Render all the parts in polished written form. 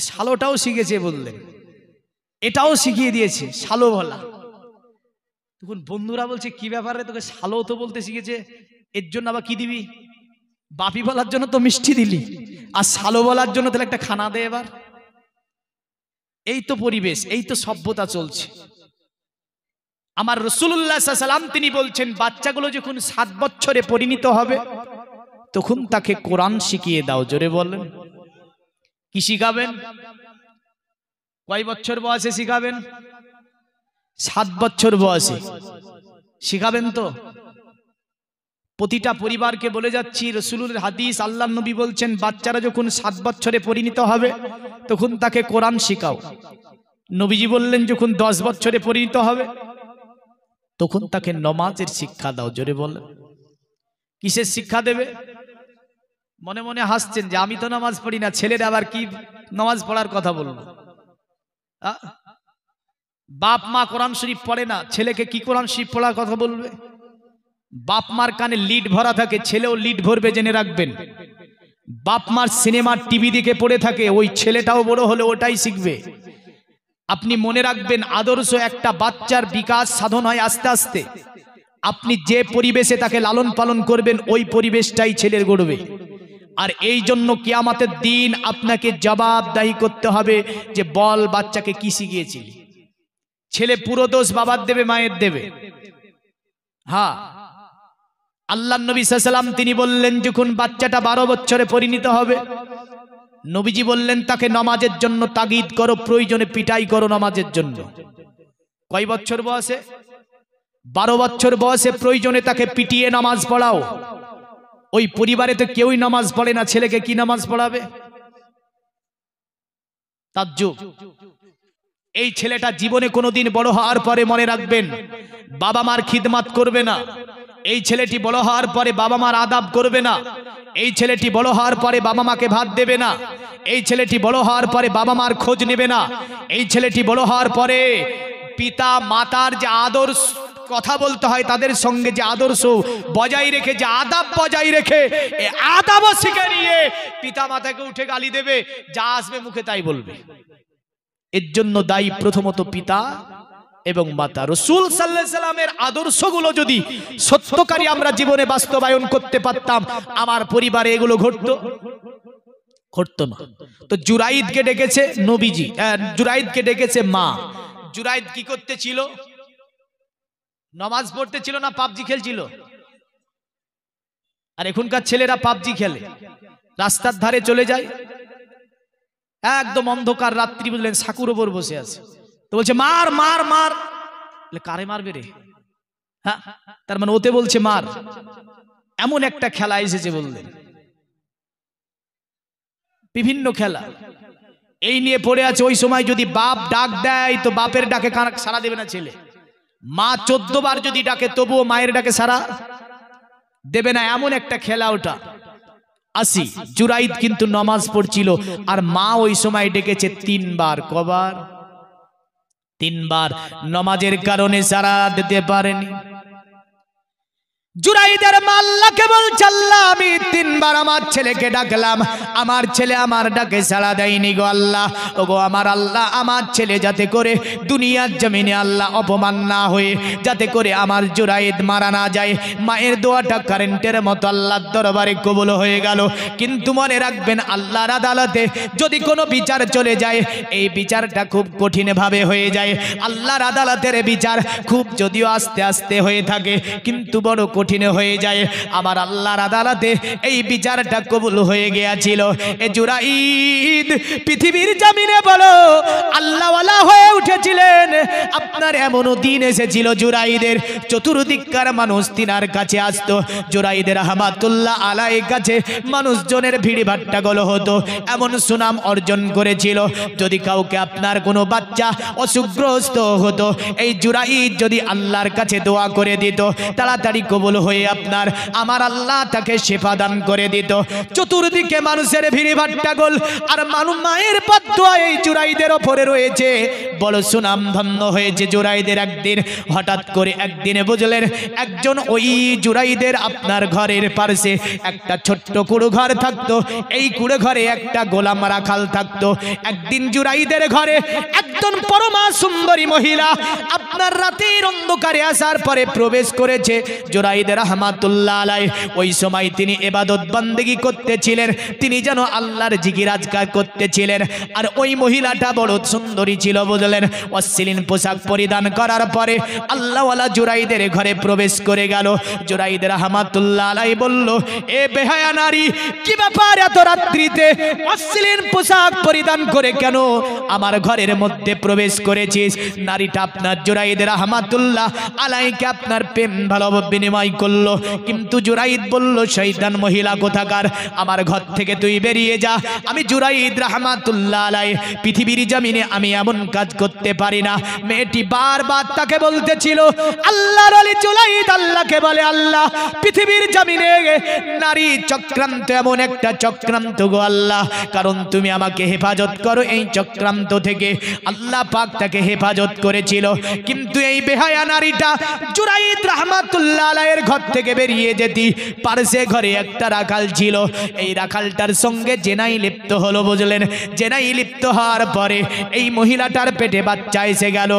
শালোটাও শিখেছে বললেন, এটাও শিখিয়ে দিয়েছে শালো বলা। তখন বন্ধুরা বলছে কি ব্যাপারে, তোকে শালো তো বলতে শিখেছে, এর জন্য আবার কি দিবি? বাপি বলার জন্য তো মিষ্টি দিলি, আর শালো বলার জন্য তাহলে একটা খানা দে এবার। এই তো পরিবেশ, এই তো সভ্যতা চলছে। আমার রাসূলুল্লাহ সাল্লাল্লাহু আলাইহি ওয়াসাল্লাম তিনি বলছেন, বাচ্চাগুলো যখন 7 বছরে পরিণত হবে তখন তাকে কোরআন শিখিয়ে দাও। জোরে বলেন, কি শিখাবেন? কয় বছর বয়সে শিখাবেন? 7 বছর বয়সে শিখাবেন। তো প্রতিটা পরিবারকে বলে যাচ্ছি, রাসূলের হাদিস, আল্লাহর নবী বলছেন বাচ্চারা যখন 7 বছরে পরিণত হবে তখন তাকে কোরআন শেখাও। নবীজি বললেন যখন 10 বছরে পরিণত হবে তখন তাকে নামাজের শিক্ষা দাও। জোরে বলেন, কিসের শিক্ষা দেবে? মনে মনে হাসছেন যে আমি তো নামাজ পড়ি না, ছেলের আবার কি নামাজ পড়ার কথা বলবো? বাপ মা কোরআন শরীফ পড়ে না, ছেলেকে কি কোরআন শরীফ পড়ার কথা বলবে? বাপ মার কানে লিড ভরা থাকে, ছেলেও লিড ভরবে, জেনে রাখবেন। বাপ মার সিনেমার টিভি দিকে পড়ে থাকে, ওই ছেলেটাও বড় হলে ওটাই শিখবে। আপনি মনে রাখবেন, আদর্শ একটা বাচ্চার বিকাশ সাধন হয় আস্তে আস্তে। আপনি যে পরিবেশে তাকে লালন পালন করবেন ওই পরিবেশটাই ছেলের গড়বে। আর এই জন্য কিয়ামতের দিন আপনাকে জবাবদাহি করতে হবে যে বল বাচ্চাকে কি শিখিয়েছিলি। ছেলে পুরো দোষ বাবার দেবে, মায়ের দেবে। হ্যাঁ, আল্লাহর নবী সাল্লাল্লাহু আলাইহি ওয়াসাল্লাম তিনি বললেন যখন বাচ্চাটা 12 বছরে পরিণত হবে, নবীজি বললেন তাকে নামাজের জন্য তাগিদ করো, প্রয়োজনে পিটাই করো নামাজের জন্য। কয় বছর বয়সে? 12 বছর বয়সে প্রয়োজনে তাকে পিটিয়ে নামাজ পড়াও। ওই পরিবারে তো কেউই নামাজ পড়ে না, ছেলেকে কি নামাজ পড়াবে? তাজ্জুব। এই ছেলেটা জীবনে কোনোদিন বড় হওয়ার পরে মনে রাখবেন বাবা মার খিদমত করবে না। এই ছেলেটি বড় হওয়ার পরে বাবা মার আদাব করবে না। এই ছেলেটি বড় হওয়ার পরে বাবা মাকে ভাত দেবে না। এই ছেলেটি বড় হওয়ার পরে বাবা মার খোঁজ নেবে না। এই ছেলেটি বড় হওয়ার পরে পিতা মাতার যে আদর্শ কথা বলতে হয় তাদের সঙ্গে যে আদর্শ বজায় রেখে, যে আদাব বজায় রেখে, এই আদাব শিখে নিয়ে পিতা মাতাকে উঠে গালি দেবে, যা আসবে মুখে তাই বলবে। এর জন্য দায়ী প্রথমত পিতা এবং মাতা। রাসূল সাল্লাল্লাহু আলাইহি ওয়াসাল্লামের আদর্শগুলো যদি সত্যকারী আমরা জীবনে বাস্তবায়ন করতে পারতাম, আমার পরিবারে এগুলো ঘটতো না। তো জুরাইদকে ডেকেছে নবীজি, জুরাইদকে ডেকেছে মা। জুরাইদ কি করতেছিল? নামাজ পড়তেছিল না পাবজি খেলছিল? আর এখনকার ছেলেরা পাবজি খেলে, রাস্তার ধারে চলে যায়, একদম অন্ধকার রাত্রি, বুঝলেন, সাকুর ওপর বসে আছে, তো বলছে মার মার মার। কারে মারবে রে? হ্যাঁ, তার মানে ওতে বলছে মার। এমন একটা খেলা এসেছে, বললেন বিভিন্ন খেলা এই নিয়ে পড়ে আছে। ওই সময় যদি বাপ ডাক দেয় তো বাপের ডাকে সাড়া দেবে না ছেলে। মা 14 বার যদি ডাকে তবুও মায়ের ডাকে সাড়া দেবে না, এমন একটা খেলা ওটা। আসি, জুরাইদ কিন্তু নামাজ পড়ছিল আর মা ওই সময় ডেকেছে 3 বার। কবার? 3 বার। নামাজের কারণে সাড়া দিতে পারেনি। জুরাইদের মা আল্লাহকে বলছে, আল্লাহ আমি 3 বার আমার ছেলেকে ডাকলাম, আমার ছেলে আমার ডাকে সাড়া দেয়নি গো আল্লাহ। ও গো আমার আল্লাহ, আমার ছেলে যাতে করে দুনিয়ার জমিনে আল্লাহ অপমান না হয়ে, যাতে করে আমার জুরাইদ মারা না যায়। মায়ের দোয়াটা কারেন্টের মতো আল্লাহর দরবারে কবুল হয়ে গেল। কিন্তু মনে রাখবেন, আল্লাহর আদালতে যদি কোনো বিচার চলে যায়, এই বিচারটা খুব কঠিন ভাবে হয়ে যায়। আল্লাহর আদালতের বিচার খুব যদিও আস্তে আস্তে হয়ে থাকে, কিন্তু বড় কঠিন হয়ে যায়। আমার আল্লাহর আদালতে এই বিচারটা কবুল হয়ে গিয়েছিল। এ জুরাইদ পৃথিবীর জমিনে বড় আল্লাহওয়ালা হয়ে উঠেছিলেন। আপনার এমনও দিন এসেছিল জুরাইদের চতুর্দিককার মানুষ তিনার কাছে আসতো। জুরাইদের রাহমাতুল্লাহ আলাইহির কাছে মানুষজনের ভিড় ভাট্টা গলো হতো, এমন সুনাম অর্জন করেছিল। যদি কাউকে আপনার কোনো বাচ্চা অসুখগ্রস্ত হতো, এই জুরাইদ যদি আল্লাহর কাছে দোয়া করে দিত, তাড়াতাড়ি কবুল হয়ে আপনার আমার আল্লাহ তাকে শিফা দান করে দিত। চতুর্দিকে মানুষের ভিড় ভাট্টা গোল, আর মায়ের বদদোয়া এই জুরাইদের ওপরে রয়েছে। বড় সুনাম ধন্য হয়েছে জুরাইদের। একদিন হঠাৎ করে একদিনে বুঝলেন একজন ওই জুরাইদের আপনার ঘরের পাশে একটা ছোট্ট কুড়ো ঘর থাকতো। এই কুড়ো ঘরে একটা গোলাম রাখাল থাকতো। একদিন জুরাইদের ঘরে একজন পরমা সুন্দরী মহিলা আপনার রাতের অন্ধকারে আসার পরে প্রবেশ করেছে জুরাইদ রাহমাতুল্লাহ আলাইহি। ওই সময় তিনি ইবাদত বন্দেগী করতেছিলেন, তিনি যেন আল্লাহর জিকির আজকার করতেছিলেন। আর ওই মহিলাটা বড় সুন্দরী ছিল বুঝলেন। অশ্লীল পোশাক পরিধান করার পরে আল্লাহওয়ালা জুরাইদের ঘরে প্রবেশ করে গেল। জুরাইদ রাহমাতুল্লাহ আলাইহি বলল, এ বেহায়া নারী, কি ব্যাপার এত রাত্রিতে অশ্লীল পোশাক পরিধান করে কেন আমার ঘরের মধ্যে প্রবেশ করেছিস? নারীটা আপনার জুরাইদ রাহমাতুল্লাহ আলাইহিকে আপনার প্রেম ভালোবাসা বিনিময় করলো। কিন্তু জুরাইদ বলল, শয়তান মহিলা কোথাকার, আমার ঘর থেকে তুই বেরিয়ে যা। আমি জুরাইদ রাহমাতুল্লাহ আলাইহি পৃথিবীর জমিনে আমি এমন কাজ করতে পারি না। মেয়েটি বারবার তাকে বলতেছিল, আল্লাহর ওলি জুরাইদ আল্লাহকে বলে, আল্লাহ পৃথিবীর জমিনে নারী চক্রান্ত এমন একটা চক্রান্ত গো আল্লাহ, কারণ তুমি আমাকে হেফাজত করো এই চক্রান্ত থেকে। আল্লাহ পাক তাকে হেফাজত করেছিল। কিন্তু এই বেহায়া নারীটা জুরাইদ রাহমাতুল্লাহ আলাইহির ঘর থেকে বেরিয়ে যেতে পারছে। ঘরে একটা রাখাল ছিল, এই রাখালটার সঙ্গে জেনাই লিপ্ত হলো বুঝলেন। জেনাই লিপ্ত হওয়ার পরে এই মহিলাটার পেটে বাচ্চা এসে গেল।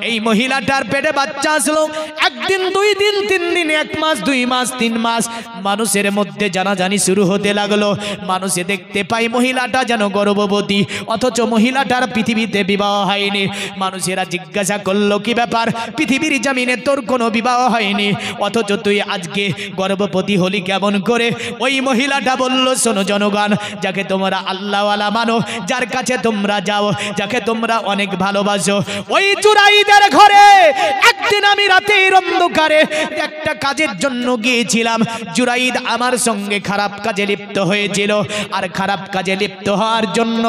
এই মহিলাটার পেটে বাচ্চা আসলো। একদিন, দুই দিন, তিন দিন, এক মাস, দুই মাস, তিন মাস, মানুষের মধ্যে জানাজানি শুরু হতে লাগলো। মানুষে দেখতে পায় মহিলাটা যেন গর্ভবতী, অথচ মহিলাটার পৃথিবীতে বিবাহ হয়নি। মানুষেরা জিজ্ঞাসা করলো, কি ব্যাপার, পৃথিবীর জমিনে তোর কোনো বিবাহ হয়নি, অথচ তুই আজকে গর্ভবতী হলি কেমন করে? ওই মহিলাটা বলল, শোনো জনগণ, যাকে তোমরা আল্লাহওয়ালা মানো, যার কাছে তোমরা যাও, যাকে তোমরা অনেক ভালোবাসো, ওই জুরাইদের ঘরে একদিন আমি রাতের অন্ধকারে একটা কাজের জন্য গিয়েছিলাম। জুরাইদ আমার সঙ্গে খারাপ কাজে লিপ্ত হয়েছিল, আর খারাপ কাজে লিপ্ত হওয়ার জন্য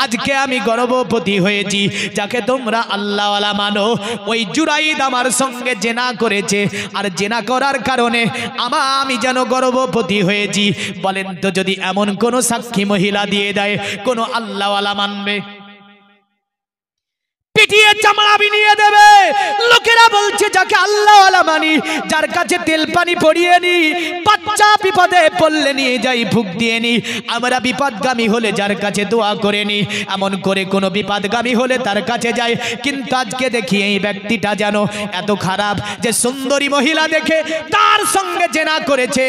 আজকে আমি গর্ভবতী হয়েছি। যাকে তোমরা আল্লাহওয়ালা মানো, ওই জুরাইদ আমার সঙ্গে জেনা করেছে, আর জেনা করার কারণে আমি যেন গর্ভবতী হয়েছি। বলেন তো, যদি এমন কোন সাক্ষী মহিলা দিয়ে দেয়, কোন আল্লাহওয়ালা মানবে? পিটিয়ে চামড়া বিনিয়ে দেবে। লোকেরা বলছে, যাকে আল্লাহওয়ালা মানি, যার কাছে তেল পানি পড়িয়ে নি, বাচ্চা বিপদে পড়লে নিয়ে যাই ফুক দিয়ে নি, আমরা বিপদগামী হলে যার কাছে দোয়া করে নি, এমন করে কোনো বিপদগামী হলে তার কাছে যাই। কিন্তু আজকে দেখি এই ব্যক্তিটা যেন এত খারাপ যে সুন্দরী মহিলা দেখে তার সঙ্গে জেনা করেছে।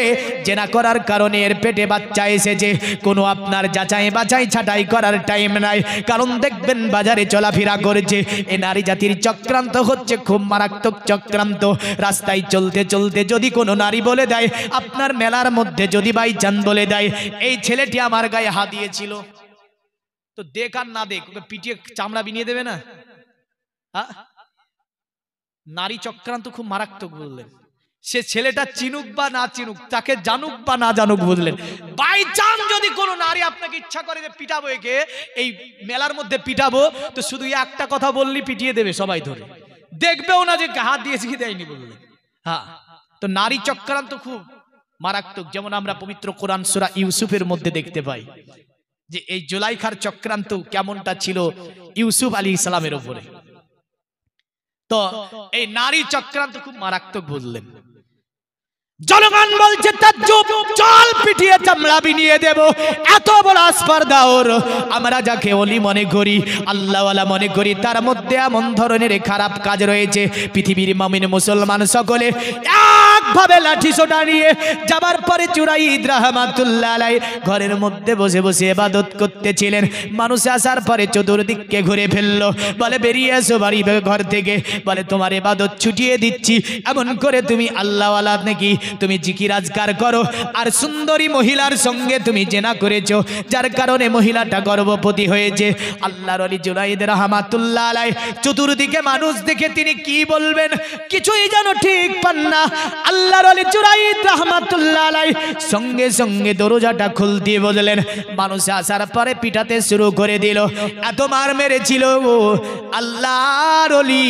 জেনা করার কারণে এর পেটে বাচ্চা এসেছে। কোনো আপনার যাচাই বাছাই ছাটাই করার টাইম নাই, কারণ দেখবেন বাজারে চলাফেরা করেছে। এ নারী জাতির চক্রান্ত হচ্ছে খুব মারাত্মক চক্রান্ত। রাস্তায় চলতে চলতে যদি কোনো নারী বলে দেয়, আপনার মেলার মধ্যে যদি বাই চান বলে দেয়, এই ছেলেটি আমার গায়ে হাত দিয়েছিল, তো দেখ আর না দেখ, ওকে পিটিয়ে চামড়া বিনিয়ে দেবে না? নারী চক্রান্ত খুব মারাত্মক বললেন। সে ছেলেটা চিনুক বা না চিনুক, তাকে জানুক বা না জানুক বুঝলেন। বাই চান্স যদি কোনো নারী আপনাকে ইচ্ছা করে যে পিটাবো, একে এই মেলার মধ্যে পিটাবো, তো শুধু একটা কথা বললি পিটিয়ে দেবে সবাই ধরে, দেখবেও না যে হাত দিয়েছে কি দেয়নি বললেন। হ্যাঁ, তো নারী চক্রান্ত খুব মারাত্মক। যেমন আমরা পবিত্র কোরআন সূরা ইউসুফের মধ্যে দেখতে পাই যে এই জুলাইখার চক্রান্ত কেমনটা ছিল ইউসুফ আলাইহিস সালামের উপরে। তো এই নারী চক্রান্ত খুব মারাত্মক বুঝলেন। জনগণ বলছে, তাজ্জুব, চল পিটিয়ে চামড়া বিনিয়ে দেব। এত বড় আসপারদা ওর। আমরা যাকে ওলি মনে করি, আল্লাহওয়ালা মনে করি, তার মধ্যে এমন ধরনের খারাপ কাজ রয়েছে। পৃথিবীর মুমিন মুসলমান সকলে একভাবে লাঠি সোটা নিয়ে যাবার পরে জুরাইদ রাহমাতুল্লাহ আলাইহি ঘরের মধ্যে বসে বসে ইবাদত করতেছিলেন। মানুষ আসার পরে চতুর্দিকে ঘুরে ফেললো, বলে বেরিয়ে এসো বাড়ি ঘর থেকে। বলে তোমার ইবাদত ছুটিয়ে দিচ্ছি, এমন করে তুমি আল্লাহওয়ালা নাকি? তুমি জিকির আজকার করো, আর সুন্দরী মহিলার সঙ্গে তুমি জেনা করেছো, যার কারণে মহিলাটা গর্ভবতী হয়েছে। আল্লাহর ওলি জুরাইদ রাহমাতুল্লাহ আলাইহি চতুর্দিকে মানুষ দেখে তিনি কি বলবেন কিছুই যেন ঠিক পান না। আল্লাহর ওলি জুরাইদ রাহমাতুল্লাহ আলাইহি সঙ্গে সঙ্গে দরজাটা খুলতে বললেন। মানুষ আসার পরে পিটাতে শুরু করে দিল। এত মার মেরেছিল ও আল্লাহর ওলি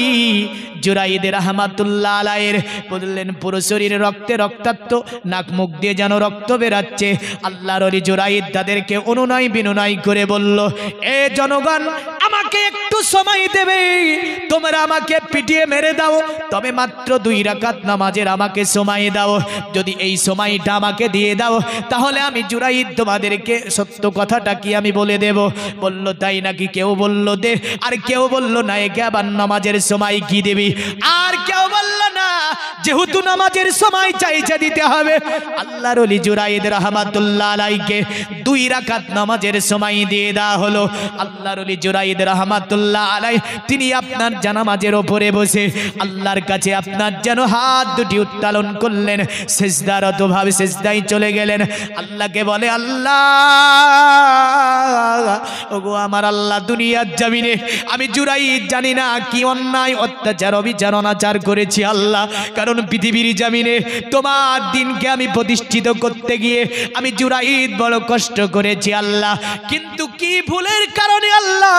জুরাইদ রাহমাতুল্লাহ আলাইহির বললেন পুরো শরীরে রক্তে রক্তাক্ত, নাক মুখ দিয়ে যেন রক্ত বেরাচ্ছে। আল্লাহর ওলি জুরাইদ তাদেরকে অনুনয় বিনয় করে বলল, এ জনগণ, আমার আমাকে একটু সময় দেবে, তোমরা আমাকে পিটিয়ে মেরে দাও, তবে মাত্র 2 রাকাত নামাজের আমাকে সময় দাও। যদি এই সময়টা আমাকে দিয়ে দাও, তাহলে আমি জুরাইদ তোমাদেরকে সত্য কথাটা কি আমি বলে দেব। বলল তাই নাকি? কেউ বলল দে, আর কেউ বলল না, একে আবার নামাজের সময় কি দিবি, আর কেউ বলল না যেহেতু নামাজের সময় চাইছে দিতে হবে। আল্লাহর ওলি জুরাইদ রাহমাতুল্লাহ আলাইকে 2 রাকাত নামাজের সময় দিয়ে দেওয়া হলো। আল্লাহর ওলি জুরাইদ রাহমাতুল্লাহ আলাই তিনি আপনার জানামাজের ওপরে বসে আল্লাহর কাছে আপনার যেন হাত দুটি উত্তোলন করলেন, সিজদারত ভাবে সিজদায় চলে গেলেন। আল্লাহকে বলে, আল্লাহ ওগো আমার আল্লাহ, দুনিয়ার জমিনে আমি জুরাইদ জানি না কি অন্যায় অত্যাচার অবিচার অনাচার করেছি আল্লাহ, কারণ পৃথিবীর জমিনে তোমার দিনকে আমি প্রতিষ্ঠিত করতে গিয়ে আমি জুরাইদ বড় কষ্ট করেছি আল্লাহ। কিন্তু কি ভুলের কারণে আল্লাহ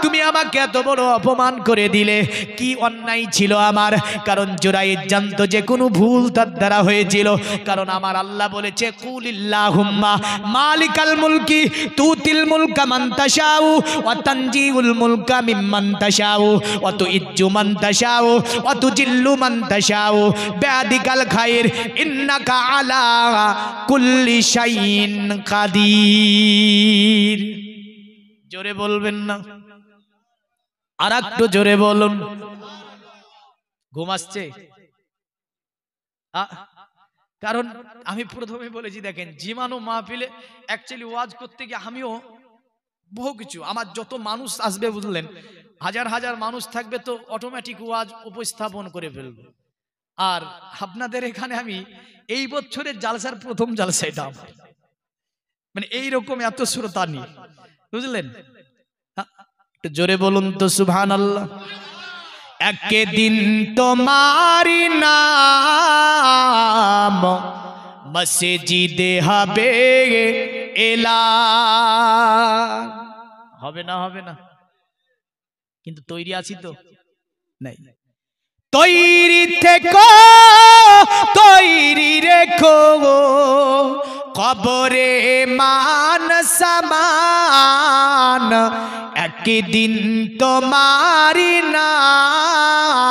তুমি আমাকে এত বড় অপমান করে দিলে? কি অন্যায় ছিল আমার? কারণ জুরাইদ জানতো যে কোনো ভুল তার দ্বারা হয়েছিল। কারণ আমার আল্লাহ বলেছে, কুলিল্লাহুম্মা মালিকাল মুলকি তুতিল মুলকা মান তাশাউ ওয়া তানজিউল মুলকা মিম্মান তাশাউ ওয়া তুইজ্জু মান তাশাউ ওয়া তুজিল্লু মান তাশাউ বিয়াদিকাল খায়র ইন্নাকা আলা কুল্লি শাইইন কাদির। জোরে বলবেন না? আর একটু জোরে বলুন। ঘুম আসছে? কারণ আমি প্রথমে বলেছি, দেখেন জীবাণু মাহফিলে অ্যাকচুয়ালি ওয়াজ করতে গিয়ে আমিও বহু কিছু, আমার যত মানুষ আসবে বুঝলেন, হাজার হাজার মানুষ থাকবে, তো অটোমেটিক ওয়াজ উপস্থাপন করে ফেলবো। আর আপনাদের এখানে আমি এই বছরের জালসার প্রথম জালসা এটা আমার, মানে এইরকম এত শ্রোতা নেই, বুঝলেন? একটু জোরে বলুন তো সুবহানাল্লাহ। একদিন তোমারি নাম মসজিদে হবে এলান। হবে না? হবে না? কিন্তু তৈরি আছি তো? নাই। তৈরি থেকো, তৈরি রেখো, কবরে মান সামান, একদিন তোমারি নাম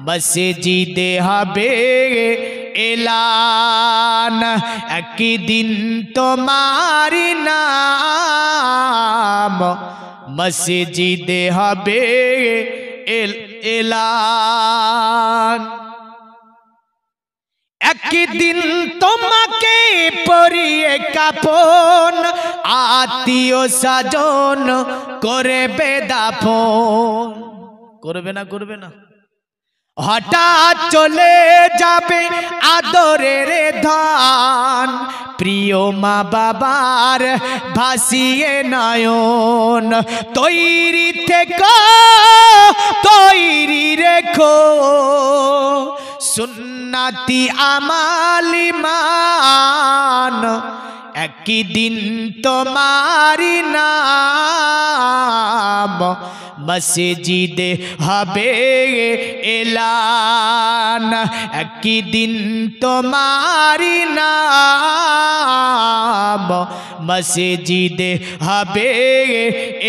মসজিদে হবে এলান, একদিন তোমারি নাম মসজিদে হবে এলান। একদিন তোমাকে পরিয়ে কাফন, আত্মীয় স্বজন করবে দাফন। করবে না? করবে না? হঠাৎ চলে যাবে আদরের ধন, প্রিয় মা বাবার ভাসিয়ে নয়ন। তৈরি থেকো, তৈরি রেখো, সুন্নতি আমালিমান, একদিন তোমারি নাম মসজিদে হবে এলান, একদিন তোমারি নাম মসজিদে হবে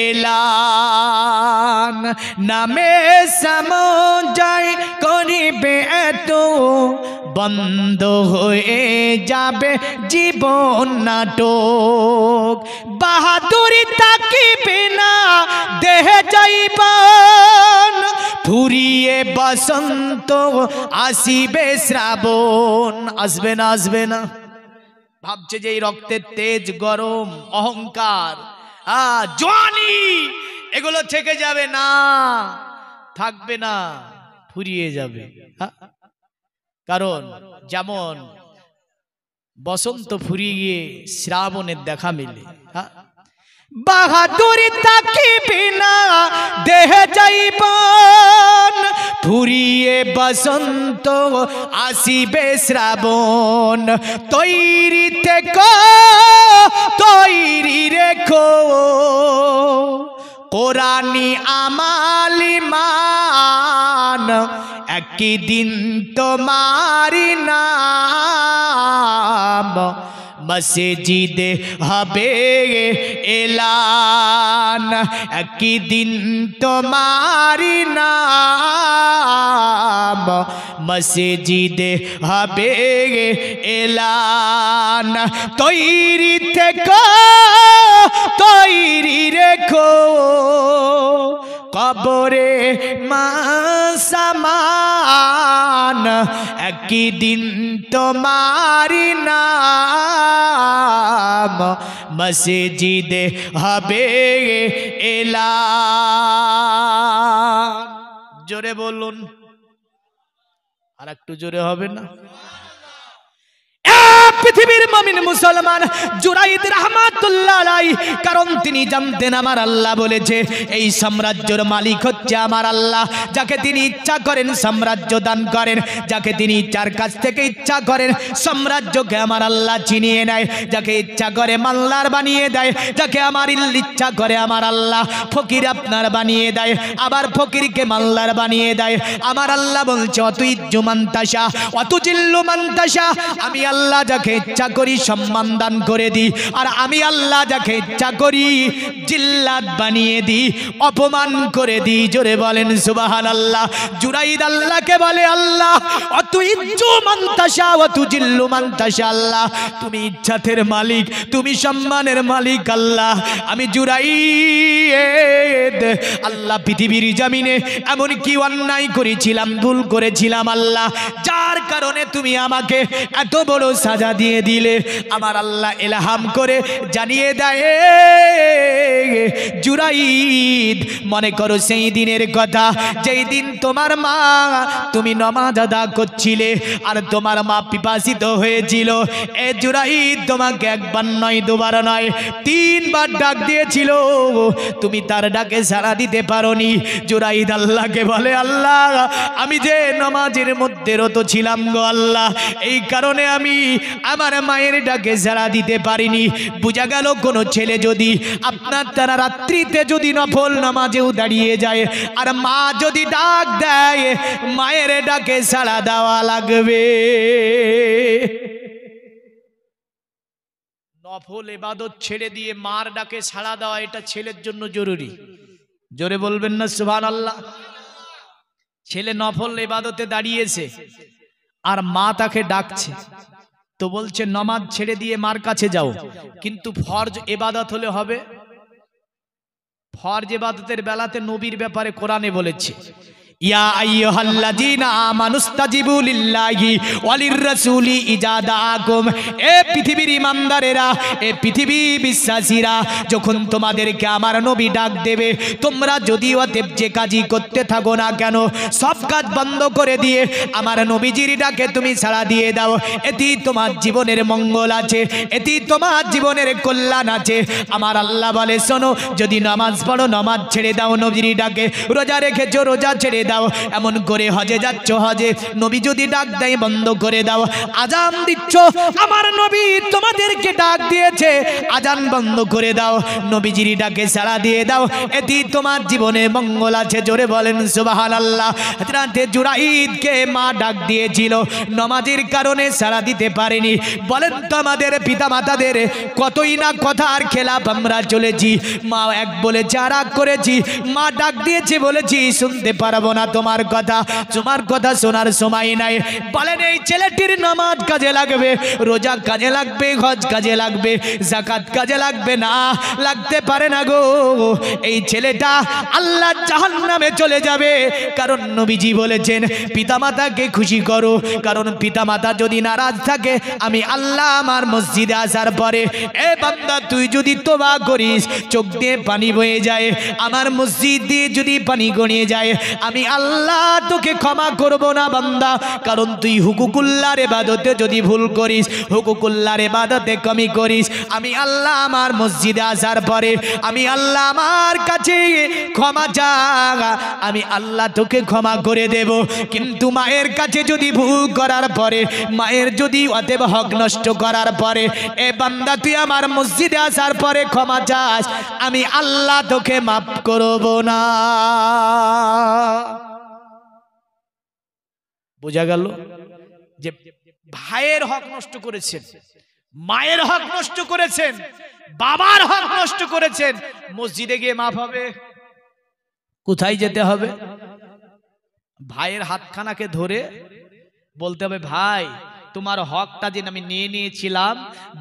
এলান। নামে সমজাই করিবে এত, বন্ধ হয়ে যাবে জীবন নাটক। বাহাদুরি থাকিবে না দেহে যাইবন, ফুরিয়ে বসন্ত আসিবে শ্রাবণ। আসবে না? আসবে না? ভাবছে যে এই রক্তের তেজ, গরম, অহংকার, জওয়ানি এগুলো থেকে যাবে না, থাকবে না, ফুরিয়ে যাবে। কারণ যেমন বসন্ত ফুরিয়ে গিয়ে শ্রাবণের দেখা মিলে, বাহাদুরি থাকিবে না দেহে যাইবন, ফুরিয়ে বসন্ত আসিবে শ্রাবণ। তৈরি থেকো, তৈরি রেখো, কোরআনি আমালিমান, একদিন তোমারি নাম মসজিদে হবে এলান, একদিন তোমারি নাম মসজিদে হবে এলান। তৈরি থেকো তৈরি রেখো কবরে মাসামান। একদিন তোমারি নাম মসজিদে হবে এলান। জোরে বলুন, আর একটু জোরে হবে না? পৃথিবীর মুমিন মুসলমান জুরাইদ রাহমাতুল্লাহ আলাইহি, কারণ তিনি জানতেন আমার আল্লাহ বলেছে এই সাম্রাজ্যের মালিক হচ্ছে আমার আল্লাহ। যাকে তিনি ইচ্ছা করেন সাম্রাজ্য দান করেন, যাকে তিনি ইচ্ছার কাছ থেকে ইচ্ছা করেন সাম্রাজ্যকে আমার আল্লাহ ছিনিয়ে নেয়, যাকে ইচ্ছা করে মাল্লার বানিয়ে দেয়, যাকে আমার ইচ্ছা করে আমার আল্লাহ ফকির আপনার বানিয়ে দেয়, আবার ফকিরকে মাল্লার বানিয়ে দেয়। আমার আল্লাহ বলছে অতুইজ্জু মান তাশা ওয়াতুজিল্লু মান তাশা, আমি আল্লাহ যাকে ইচ্ছা করি সম্মান দান করে দিই, আর আমি আল্লাহ যাকে ইচ্ছা করি জিল্লাত বানিয়ে দিই, অপমান করে দিই। জোরে বলেন সুবহানাল্লাহ। জুরাইদ আল্লাহকে বলে আল্লাহ অতুইজ্জু মান তাশা ওয়াতুজিল্লু মান তাশা, আল্লাহ তুমি ইচ্ছাতের মালিক, তুমি সম্মানের মালিক আল্লাহ। আমি জুরাইদ আল্লাহ পৃথিবীর জমিনে এমন কি অন্যায় করেছিলাম, ভুল করেছিলাম আল্লাহ, যার কারণে তুমি আমাকে এত বড় সাজা দিয়ে দিলে। আমার আল্লাহ ইলহাম করে জানিয়ে দেয় জুরাইদ মনে করো সেই দিনের কথা যেই দিন তোমার মা তুমি নামাজ আদা করছিলে আর তোমার মা পিপাসিত হয়েছিল। এ জুরাইদ তোমাকে একবার নয় দুবার নয় তিনবার ডাক দিয়েছিল, তুমি তার ডাকে সাড়া দিতে পারোনি। জুরাইদ আল্লাহকে বলে আল্লাহ আমি যে নামাজের মধ্যে রত ছিলাম গো আল্লাহ, এই কারণে আমি আমার মায়ের ডাকে সাড়া দিতে পারিনি। বোঝা গেল কোনো ছেলে যদি আপনার তারা রাত্রিতে যদি নফল নামাজেও দাঁড়িয়ে যায় আর মা যদি ডাক দেয় মায়ের ডাকে সাড়া দেওয়া লাগবে। নফল ইবাদত ছেড়ে দিয়ে মার ডাকে সাড়া দেওয়া এটা ছেলের জন্য জরুরি। জোরে বলবেন না সুবহানাল্লাহ। ছেলে নফল ইবাদতে দাঁড়িয়েছে আর মা তাকে ডাকছে, তো বলছে নামাজ ছেড়ে দিয়ে মার কাছে যাও, কিন্তু ফরজ ইবাদত হলে হবে। ফরজ ইবাদতের বেলাতে নবীর ব্যাপারে কোরআনে বলেছে ইয়া আইয়ুহাল্লাযীনা আমানুস্তাজিবু লিল্লাহি ওয়ালির রাসূলি ইজা দাআকুম। এ পৃথিবীর ঈমানদারেরা, এ পৃথিবী বিশ্বাসীরা, যখন তোমাদেরকে আমার নবী ডাক দেবে তোমরা যদি অতএব যে কাজই করতে থাকো না কেন সব কাজ বন্ধ করে দিয়ে আমার নবীজির ডাকে তুমি সাড়া দিয়ে দাও। এতেই তোমার জীবনের মঙ্গল আছে, এতেই তোমার জীবনের কল্যাণ আছে। আমার আল্লাহ বলে শোনো, যদি নামাজ পড়ো নামাজ ছেড়ে দাও নবীর ডাকে, রোজা রেখেছো রোজা ছেড়ে দাও, এমন করে হজে যাচ্ছ হজে নবী যদি ডাক দেয় বন্ধ করে দাও। আজান দিচ্ছ আমার নবী তোমাদেরকে ডাক দিয়েছে আজান বন্ধ করে দাও, নবীজির ডাকে সাড়া দিয়ে দাও, এতেই তোমার জীবনে মঙ্গল আছে। জোরে বলেন সুবহানাল্লাহ। হযরতে জুরাইদকে মা ডাক দিয়েছিল, নামাজের কারণে সাড়া দিতে পারেনি। বলেন তো আমাদের পিতা মাতাদের কতই না কথার খেলাপ আমরা চলেছি। মা এক বলেছে আর এক করেছি, মা ডাক দিয়েছে বলেছি শুনতে পারবো না তোমার কথা, তোমার কথা শোনার সময় নাই। বলেন এই ছেলেটির নামাজ কাজে লাগবে, রোজা কাজে লাগবে, হজ কাজে লাগবে, যাকাত কাজে লাগবে না, লাগতে পারে না গো। এই ছেলেটা আল্লাহ জাহান্নামে চলে যাবে। কারণ নবীজি বলেছেন পিতামাতাকে খুশি করো, কারণ পিতামাতা যদি নারাজ থাকে আমি আল্লাহ আমার মসজিদে আসার পরে এ বান্দা তুই যদি তওবা করিস চোখ দিয়ে পানি বয়ে যায়, আমার মসজিদ দিয়ে যদি পানি গড়িয়ে যায় আমি আল্লাহ তোকে ক্ষমা করব না বান্দা। কারণ তুই হুকুকুল্লাহর ইবাদতে যদি ভুল করিস, হুকুকুল্লাহর ইবাদতে কমি করিস, আমি আল্লাহ আমার মসজিদে আসার পরে আমি আল্লাহ আমার কাছে ক্ষমা চা, আমি আল্লাহ তোকে ক্ষমা করে দেব। কিন্তু মায়ের কাছে যদি ভুল করার পরে, মায়ের যদি অতএব হক নষ্ট করার পরে এ বান্দা তুই আমার মসজিদে আসার পরে ক্ষমা চাস, আমি আল্লাহ তোকে মাফ করব না। বোঝা গেল যে ভাইয়ের হক নষ্ট করেছেন, মায়ের হক নষ্ট করেছেন, বাবার হক নষ্ট করেছেন, মসজিদে গিয়ে মাফ হবে? কোথায় যেতে হবে? ভাইয়ের হাতখানাকে ধরে বলতে হবে, ভাই তোমার হকটা যে আমি নিয়ে নিয়েছিলাম,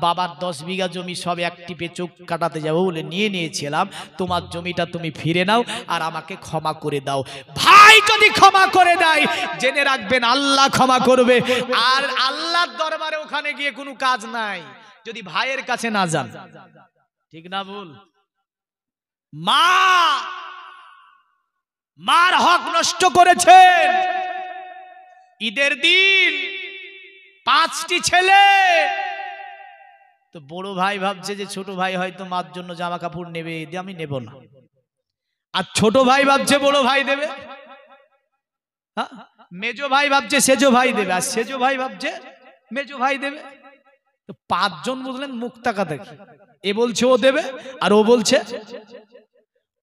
বাবার 10 বিঘা জমি সব এক টিপে চোখ কাটাতে যাবো বলে নিয়ে নিয়েছিলাম, তোমার জমিটা তুমি ফিরে নাও আর আমাকে ক্ষমা করে দাও। ভাই যদি ক্ষমা করে দেয়, জেনে রাখবেন আল্লাহ ক্ষমা করবে। আর আল্লাহর দরবারে ওখানে গিয়ে কোনো কাজ নাই যদি ভাইয়ের কাছে না যান। ঠিক না ভুল? মার হক নষ্ট করেছেন। ঈদের দিন 5টি ছেলে, তো বড় ভাই ভাবছে যে ছোট ভাই হয়তো মার জন্য জামা কাপড় নেবে, আমি নেব না। আর ছোট ভাই ভাবছে বড় ভাই দেবে, মেজো ভাই ভাবছে সেজো ভাই দেবে, আর সেজো ভাই ভাবছে মেজো ভাই দেবে। তো 5 জন বুঝলেন মুখ তাকাতাকি, এ বলছে ও দেবে আর ও বলছে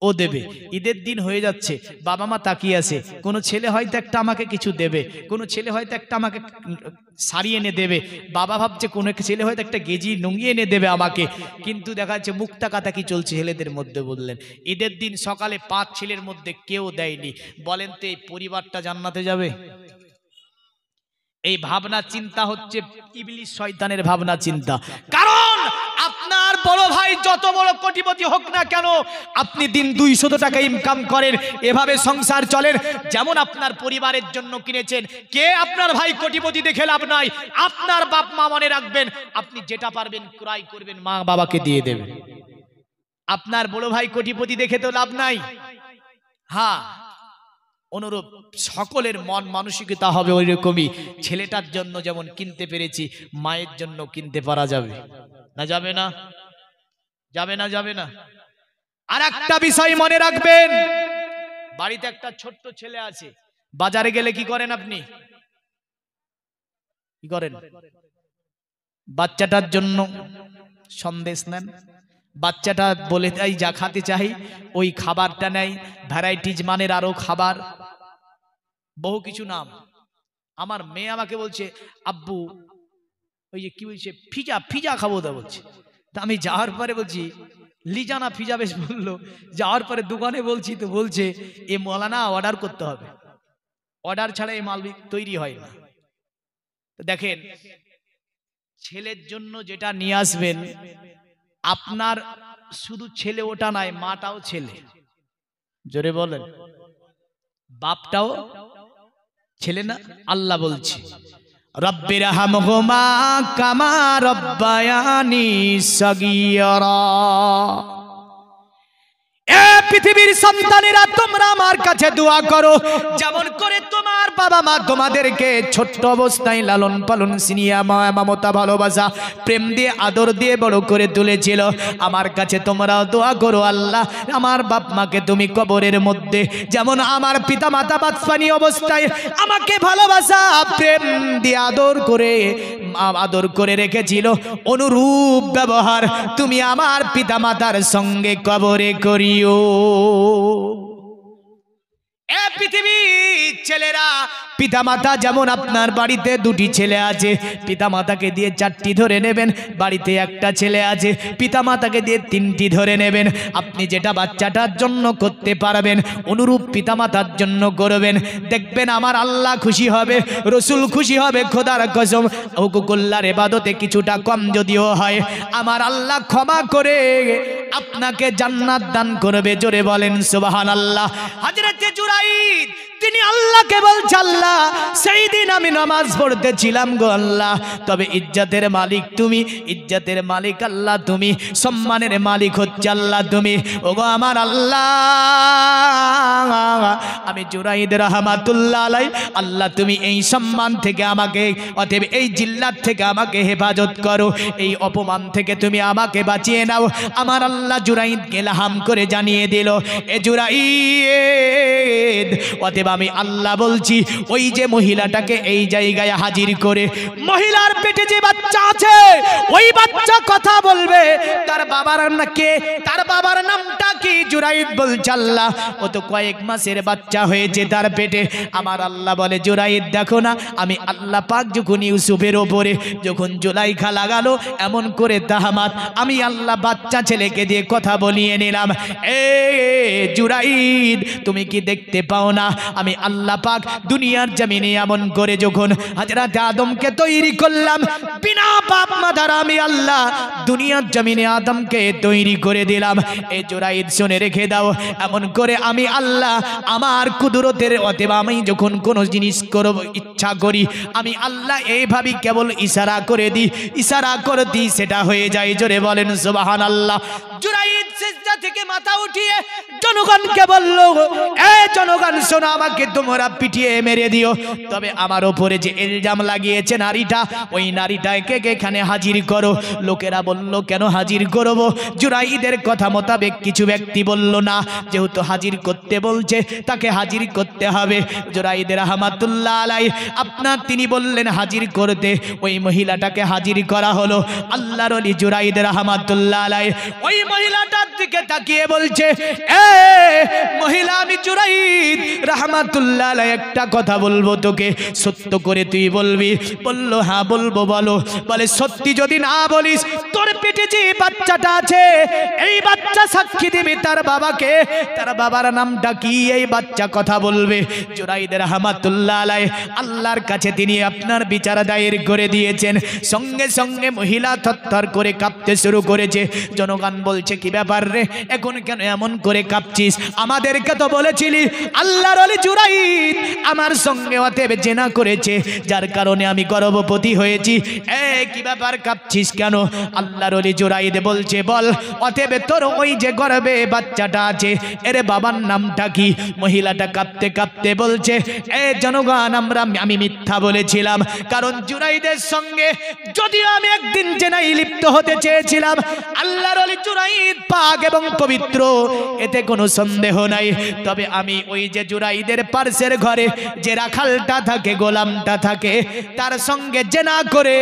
ও দেবে। ঈদের দিন হয়ে যাচ্ছে, বাবা মা তাকিয়ে আছে, কোনো ছেলে হয়তো একটা আমাকে কিছু দেবে, কোনো ছেলে হয়তো একটা আমাকে শাড়ি এনে দেবে, বাবা ভাবছে কোনো ছেলে হয়তো একটা গেজি লুঙ্গি এনে দেবে আমাকে, কিন্তু দেখা যাচ্ছে মুখ তাকাতাকি চলছে ছেলেদের মধ্যে। বললেন ঈদের দিন সকালে 5 ছেলের মধ্যে কেউ দেয়নি। বলেন তো এই পরিবারটা জান্নাতে যাবে? এই ভাবনা চিন্তা হচ্ছে ইবলিস শয়তানের ভাবনা চিন্তা। কারণ আপনার বড় ভাই যত বড় কোটিপতি হোক না কেন, আপনি দিন 200 টাকা ইনকাম করেন, এভাবে সংসার চলেন, যেমন আপনার পরিবারের জন্য কিনেছেন। কে আপনার ভাই কোটিপতি দেখে লাভ নাই। আপনার বাপ মা মনে রাখবেন, আপনি যেটা পারবেন ক্রয় করবেন, মা বাবাকে দিয়ে দেবেন। আপনার বড় ভাই কোটিপতি দেখে তো লাভ নাই। হ্যাঁ, অনুরূপ সকলের মন মানসিকতা হবে ওই রকমই। ছেলেটার জন্য যেমন কিনতে পেরেছি, মায়ের জন্য কিনতে পারা যাবে না? যাবে না? যাবে না? যাবে না? আর একটা বিষয় মনে রাখবেন, বাড়িতে একটা ছোট্ট ছেলে আছে, বাজারে গেলে কি করেন আপনি? কি করেন? বাচ্চাটার জন্য সন্দেশ নেন, বাচ্চাটা বলে দেয় যা খাতে চাই, ওই খাবারটা নেয়, ভ্যারাইটিজ মানের আরো খাবার, বহু কিছু নাম। আমার মেয়ে আমাকে বলছে, আব্বু ওই যে কি বলছে, ফিজা খাবো, তা বলছে। তা আমি যাওয়ার পরে বলছি লিজানা ফিজা বেশ বললো। যাওয়ার পরে দোকানে বলছি, তো বলছে এ মৌলানা অর্ডার করতে হবে, অর্ডার ছাড়া এই মাল তৈরি হয় না। দেখেন, ছেলের জন্য যেটা নিয়ে আসবেন, আপনার শুধু ছেলে ওটা নয়, মাটাও ছেলে। জোরে বলেন, বাপটাও ছেলে না? আল্লাহ বলছে রব্বির হামহুমা কামা রব্বায়ানি সগীরা। এ পৃথিবীর সন্তানেরা, তোমরা আমার কাছে দোয়া করো, যেমন করে তোমার বাবা মা তোমাদেরকে ছোট্ট অবস্থায় লালন পালন, সিনিয়া মমতা, ভালোবাসা, প্রেম দিয়ে, আদর দিয়ে বড় করে তুলেছিল, আমার কাছে তোমরাও দোয়া করো, আল্লাহ আমার বাপ মাকে তুমি কবরের মধ্যে যেমন আমার পিতা মাতা বাচ্চানি অবস্থায় আমাকে ভালোবাসা, প্রেম দিয়ে আদর করে রেখেছিল, অনুরূপ ব্যবহার তুমি আমার পিতা মাতার সঙ্গে কবরে করিও। এ পৃথিবীর ছেলেরা, পিতামাতা যেমন আপনার বাড়িতে 2টি ছেলে আছে, পিতামাতাকে দিয়ে 4টি ধরে নেবেন, বাড়িতে একটা ছেলে আছে, পিতামাতাকে দিয়ে 3টি ধরে নেবেন। আপনি যেটা বাচ্চাটার জন্য করতে পারবেন, অনুরূপ পিতামাতার জন্য করবেন, দেখবেন আমার আল্লাহ খুশি হবে, রসুল খুশি হবে। খোদার কসম, হুকুকুল্লাহর ইবাদতে কিছুটা কম যদিও হয়, আমার আল্লাহ ক্ষমা করে আপনাকে জান্নাত দান করবে। জোরে বলেন সুবহানাল্লাহ। হযরতে জুরাইদ তিনি আল্লাহকে বলছে, আল্লাহ সেই দিন আমি নামাজ পড়তেছিলাম গো আল্লাহ, তবে ইজ্জতের মালিক তুমি, ইজ্জতের মালিক আল্লাহ তুমি, সম্মানের মালিক হচ্ছে আল্লাহ তুমি। ওগো আমার আল্লাহ, আমি জুরাইদ রাহমাতুল্লাহ আলাইহি, আল্লাহ তুমি এই সম্মান থেকে আমাকে, অতএব এই জিল্লাত থেকে আমাকে হেফাজত করো, এই অপমান থেকে তুমি আমাকে বাঁচিয়ে নাও। আমার আল্লাহ জুরাইদকে ইলহাম করে জানিয়ে দিল, এ জুরাইদ, অতএব অতএব আমি আল্লাহ বলছি ওই যে মহিলাটাকে এই জায়গায় হাজির করে মহিলার পেটে যে বাচ্চা আছে ওই বাচ্চা কথা বলবে। তার বাবার নাকি তার বাবার নামটা কি? জুরাইদ বলছে আল্লাহ ও তো কয়েক মাসের বাচ্চা হয়েছে তার পেটে। আমার আল্লাহ বলে জুরাইদ দেখো না আমি আল্লাহ পাক যখন ইউসুফের ওপরে যখন জুলাইখা লাগালো এমন করে তাহামাত আমি আল্লাহ বাচ্চা ছেলেকে দিয়ে কথা বলিয়ে নিলাম। এ জুরাইদ তুমি কি দেখতে পাও না আমি আল্লাহ পাক দুনিয়ার জমিনে এমন করে যখন হযরত আদমকে তৈরি করলাম বিনা পাপ মাদার আমি আল্লাহ দুনিয়ার জমিনে আদমকে তৈরি করে দিলাম। এই জুরাইদ শুনে রেখে দাও এমন করে আমি আল্লাহ আমার কুদরতের অতএব আমি যখন কোনো জিনিস করব ইচ্ছা করি আমি আল্লাহ এইভাবে কেবল ইশারা করে দিই, ইশারা করে দিই সেটা হয়ে যায়। জোরে বলেন সুবহানাল্লাহ। জুরাইদ সিজদা থেকে মাথা উঠিয়ে জনগণকে বলল এ জনগণ শোনো আমাকে তোমরা পিটিয়ে মেরে দিও, তবে আমার উপরে যে ইলজাম লাগিয়েছে নারীটা ওই নারীটাকে এখানে হাজির করো। লোকেরা বলল কেন হাজির করব? জুরাইদের কথা মোতাবেক কিছু ব্যক্তি বলল না যেহেতু হাজির করতে বলছে তাকে হাজির করতে হবে। জুরাইদ রাহমাতুল্লাহ আলাইহি আপনার তিনি বললেন হাজির করতে, ওই মহিলাটাকে হাজির করা হলো। আল্লাহর ওলি জুরাইদ রাহমাতুল্লাহ আলাইহি ওই মহিলাটার দিকে তাকিয়ে বলছে এ মহিলা আমি জুরাইদ রাহমাতুল্লাহ আলাইহি একটা কথা বলবো তোকে, সত্য করে তুই বলবি? বলল হ্যাঁ বলবো। বলো। বলে সত্যি যদি না বলিস তোর পেটে যে বাচ্চাটা আছে এই বাচ্চা সাক্ষী দিবি তার বাবাকে, তার বাবার নামটা কি এই বাচ্চা কথা বলবে। জুরাইদ রাহমাতুল্লাহ আলাইহি আল্লাহর কাছে তিনি আপনার বিচার দায়ের করে দিয়েছেন। সঙ্গে সঙ্গে মহিলা থরথর করে কাঁপতে শুরু করেছে। জনগণ বলছে কি ব্যাপার রে এখন কেন এমন করে কাঁপছিস? আমাদেরকে তো বলেছিলি আল্লাহর ওলি জুরাইদ আমার সঙ্গে অতএব জেনা করেছে যার কারণে আমি গর্ভবতী হয়েছি। এ কি ব্যাপার কাঁপছিস কেন? আল্লাহর ওলি জুরাইদ বলছে বল অতএব তোর ওই যে গর্ভে বাচ্চাটা আছে এর বাবার নামটা কি? মহিলাটা কাঁপতে কাঁপতে বলছে এ জনগণ আমি মিথ্যা বলেছিলাম, কারণ জুরাইদের সঙ্গে যদিও আমি একদিন জেনায় লিপ্ত হতে চেয়েছিলাম আল্লাহর ওলি জুরাইদ পাক এবং পবিত্র এতে কোনো সন্দেহ নাই, তবে আমি ওই যে জুরাইদের পার্শ্বের ঘরে যে রাখালটা থাকে গোলামটা থাকে তার সঙ্গে জেনা করে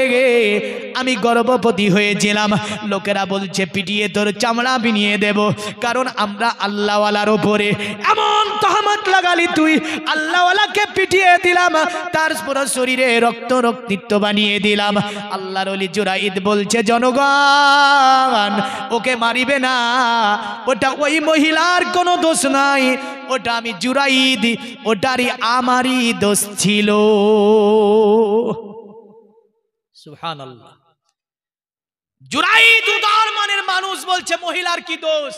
আমি গর্ভবতী হয়েছিলাম। লোকেরা বলছে পিটিয়ে তোর চামড়া বিনিয়ে দেব, কারণ আমরা আল্লাহওয়ালার ওপরে এমন তহমত লাগালি তুই আল্লাহওয়ালাকে পিটিয়ে দিলাম তার পুরো শরীরে রক্ত রক্তিত্ব বানিয়ে দিলাম। আল্লাহর ওলি জুরাইদ বলছে জনগণ ওকে মারিবে না, ওটা ওই মহিলার কোনো দোষ নাই, ওটা আমি জুরাইদ ওটারই আমারই দোষ ছিল। সুবহানাল্লাহ। জুরাইদ উদার মনের মানুষ বলছে মহিলার কি দোষ?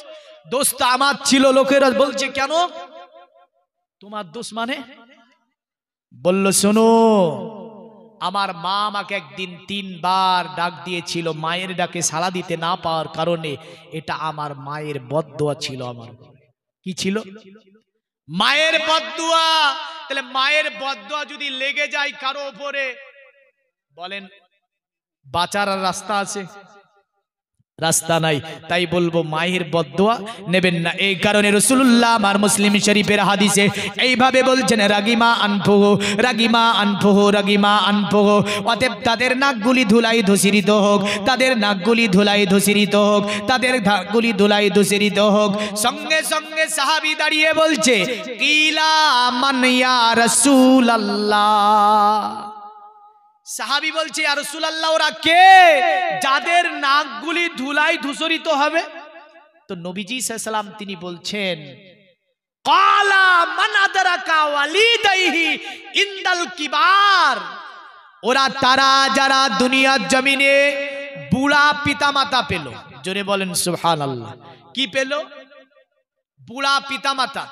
দোষ তো আমার ছিল। লোকেরা বলছে কেন তোমার দোষ মানে? বলল শোনো আমার মা আমাকে একদিন 3 বার ডাক দিয়েছিল, মায়ের ডাকে সাড়া দিতে না পাওয়ার কারণে এটা আমার মায়ের বদদোয়া ছিল। আমার কি ছিল? মায়ের বদদোয়া। তাহলে মায়ের বদদোয়া যদি লেগে যায় কারো উপরে বলেন বাঁচার রাস্তা আছে? রাস্তা নাই। তাই বলবো মায়ের বদদোয়া নেবেন না। এই কারণে রাসূলুল্লাহ আমার মুসলিম শরীফের হাদিসে এইভাবে বলছেন রাগিমা আনফুহু রাগিমা আনফুহু রাগিমা আনফুহু, অতএব তাদের নাকগুলি ধুলাই ধূসরিত হোক, তাদের নাকগুলি ধুলাই ধূসরিত হোক, তাদের নাকগুলি ধুলাই ধূসরিত হোক। সঙ্গে সঙ্গে সাহাবী দাঁড়িয়ে বলছে কিলা মান ইয়া রাসূলুল্লাহ। সাহাবী বলছে ইয়া রাসূলুল্লাহ ওরা কে যাদের নাকগুলি ধুলাই ধূসরিত হবে? তো নবীজি সাল্লাল্লাহু আলাইহি ওয়াসাল্লাম তিনি বলছেন ক্বালা মান আদরাকা ওয়ালিদাইহি ইনদাল কিবার, ওরা তারা যারা দুনিয়ার জমিনে বুড়া পিতামাতা পেল। জোরে বলেন সুবহানাল্লাহ। কি পেল? বুড়া পিতামাতা।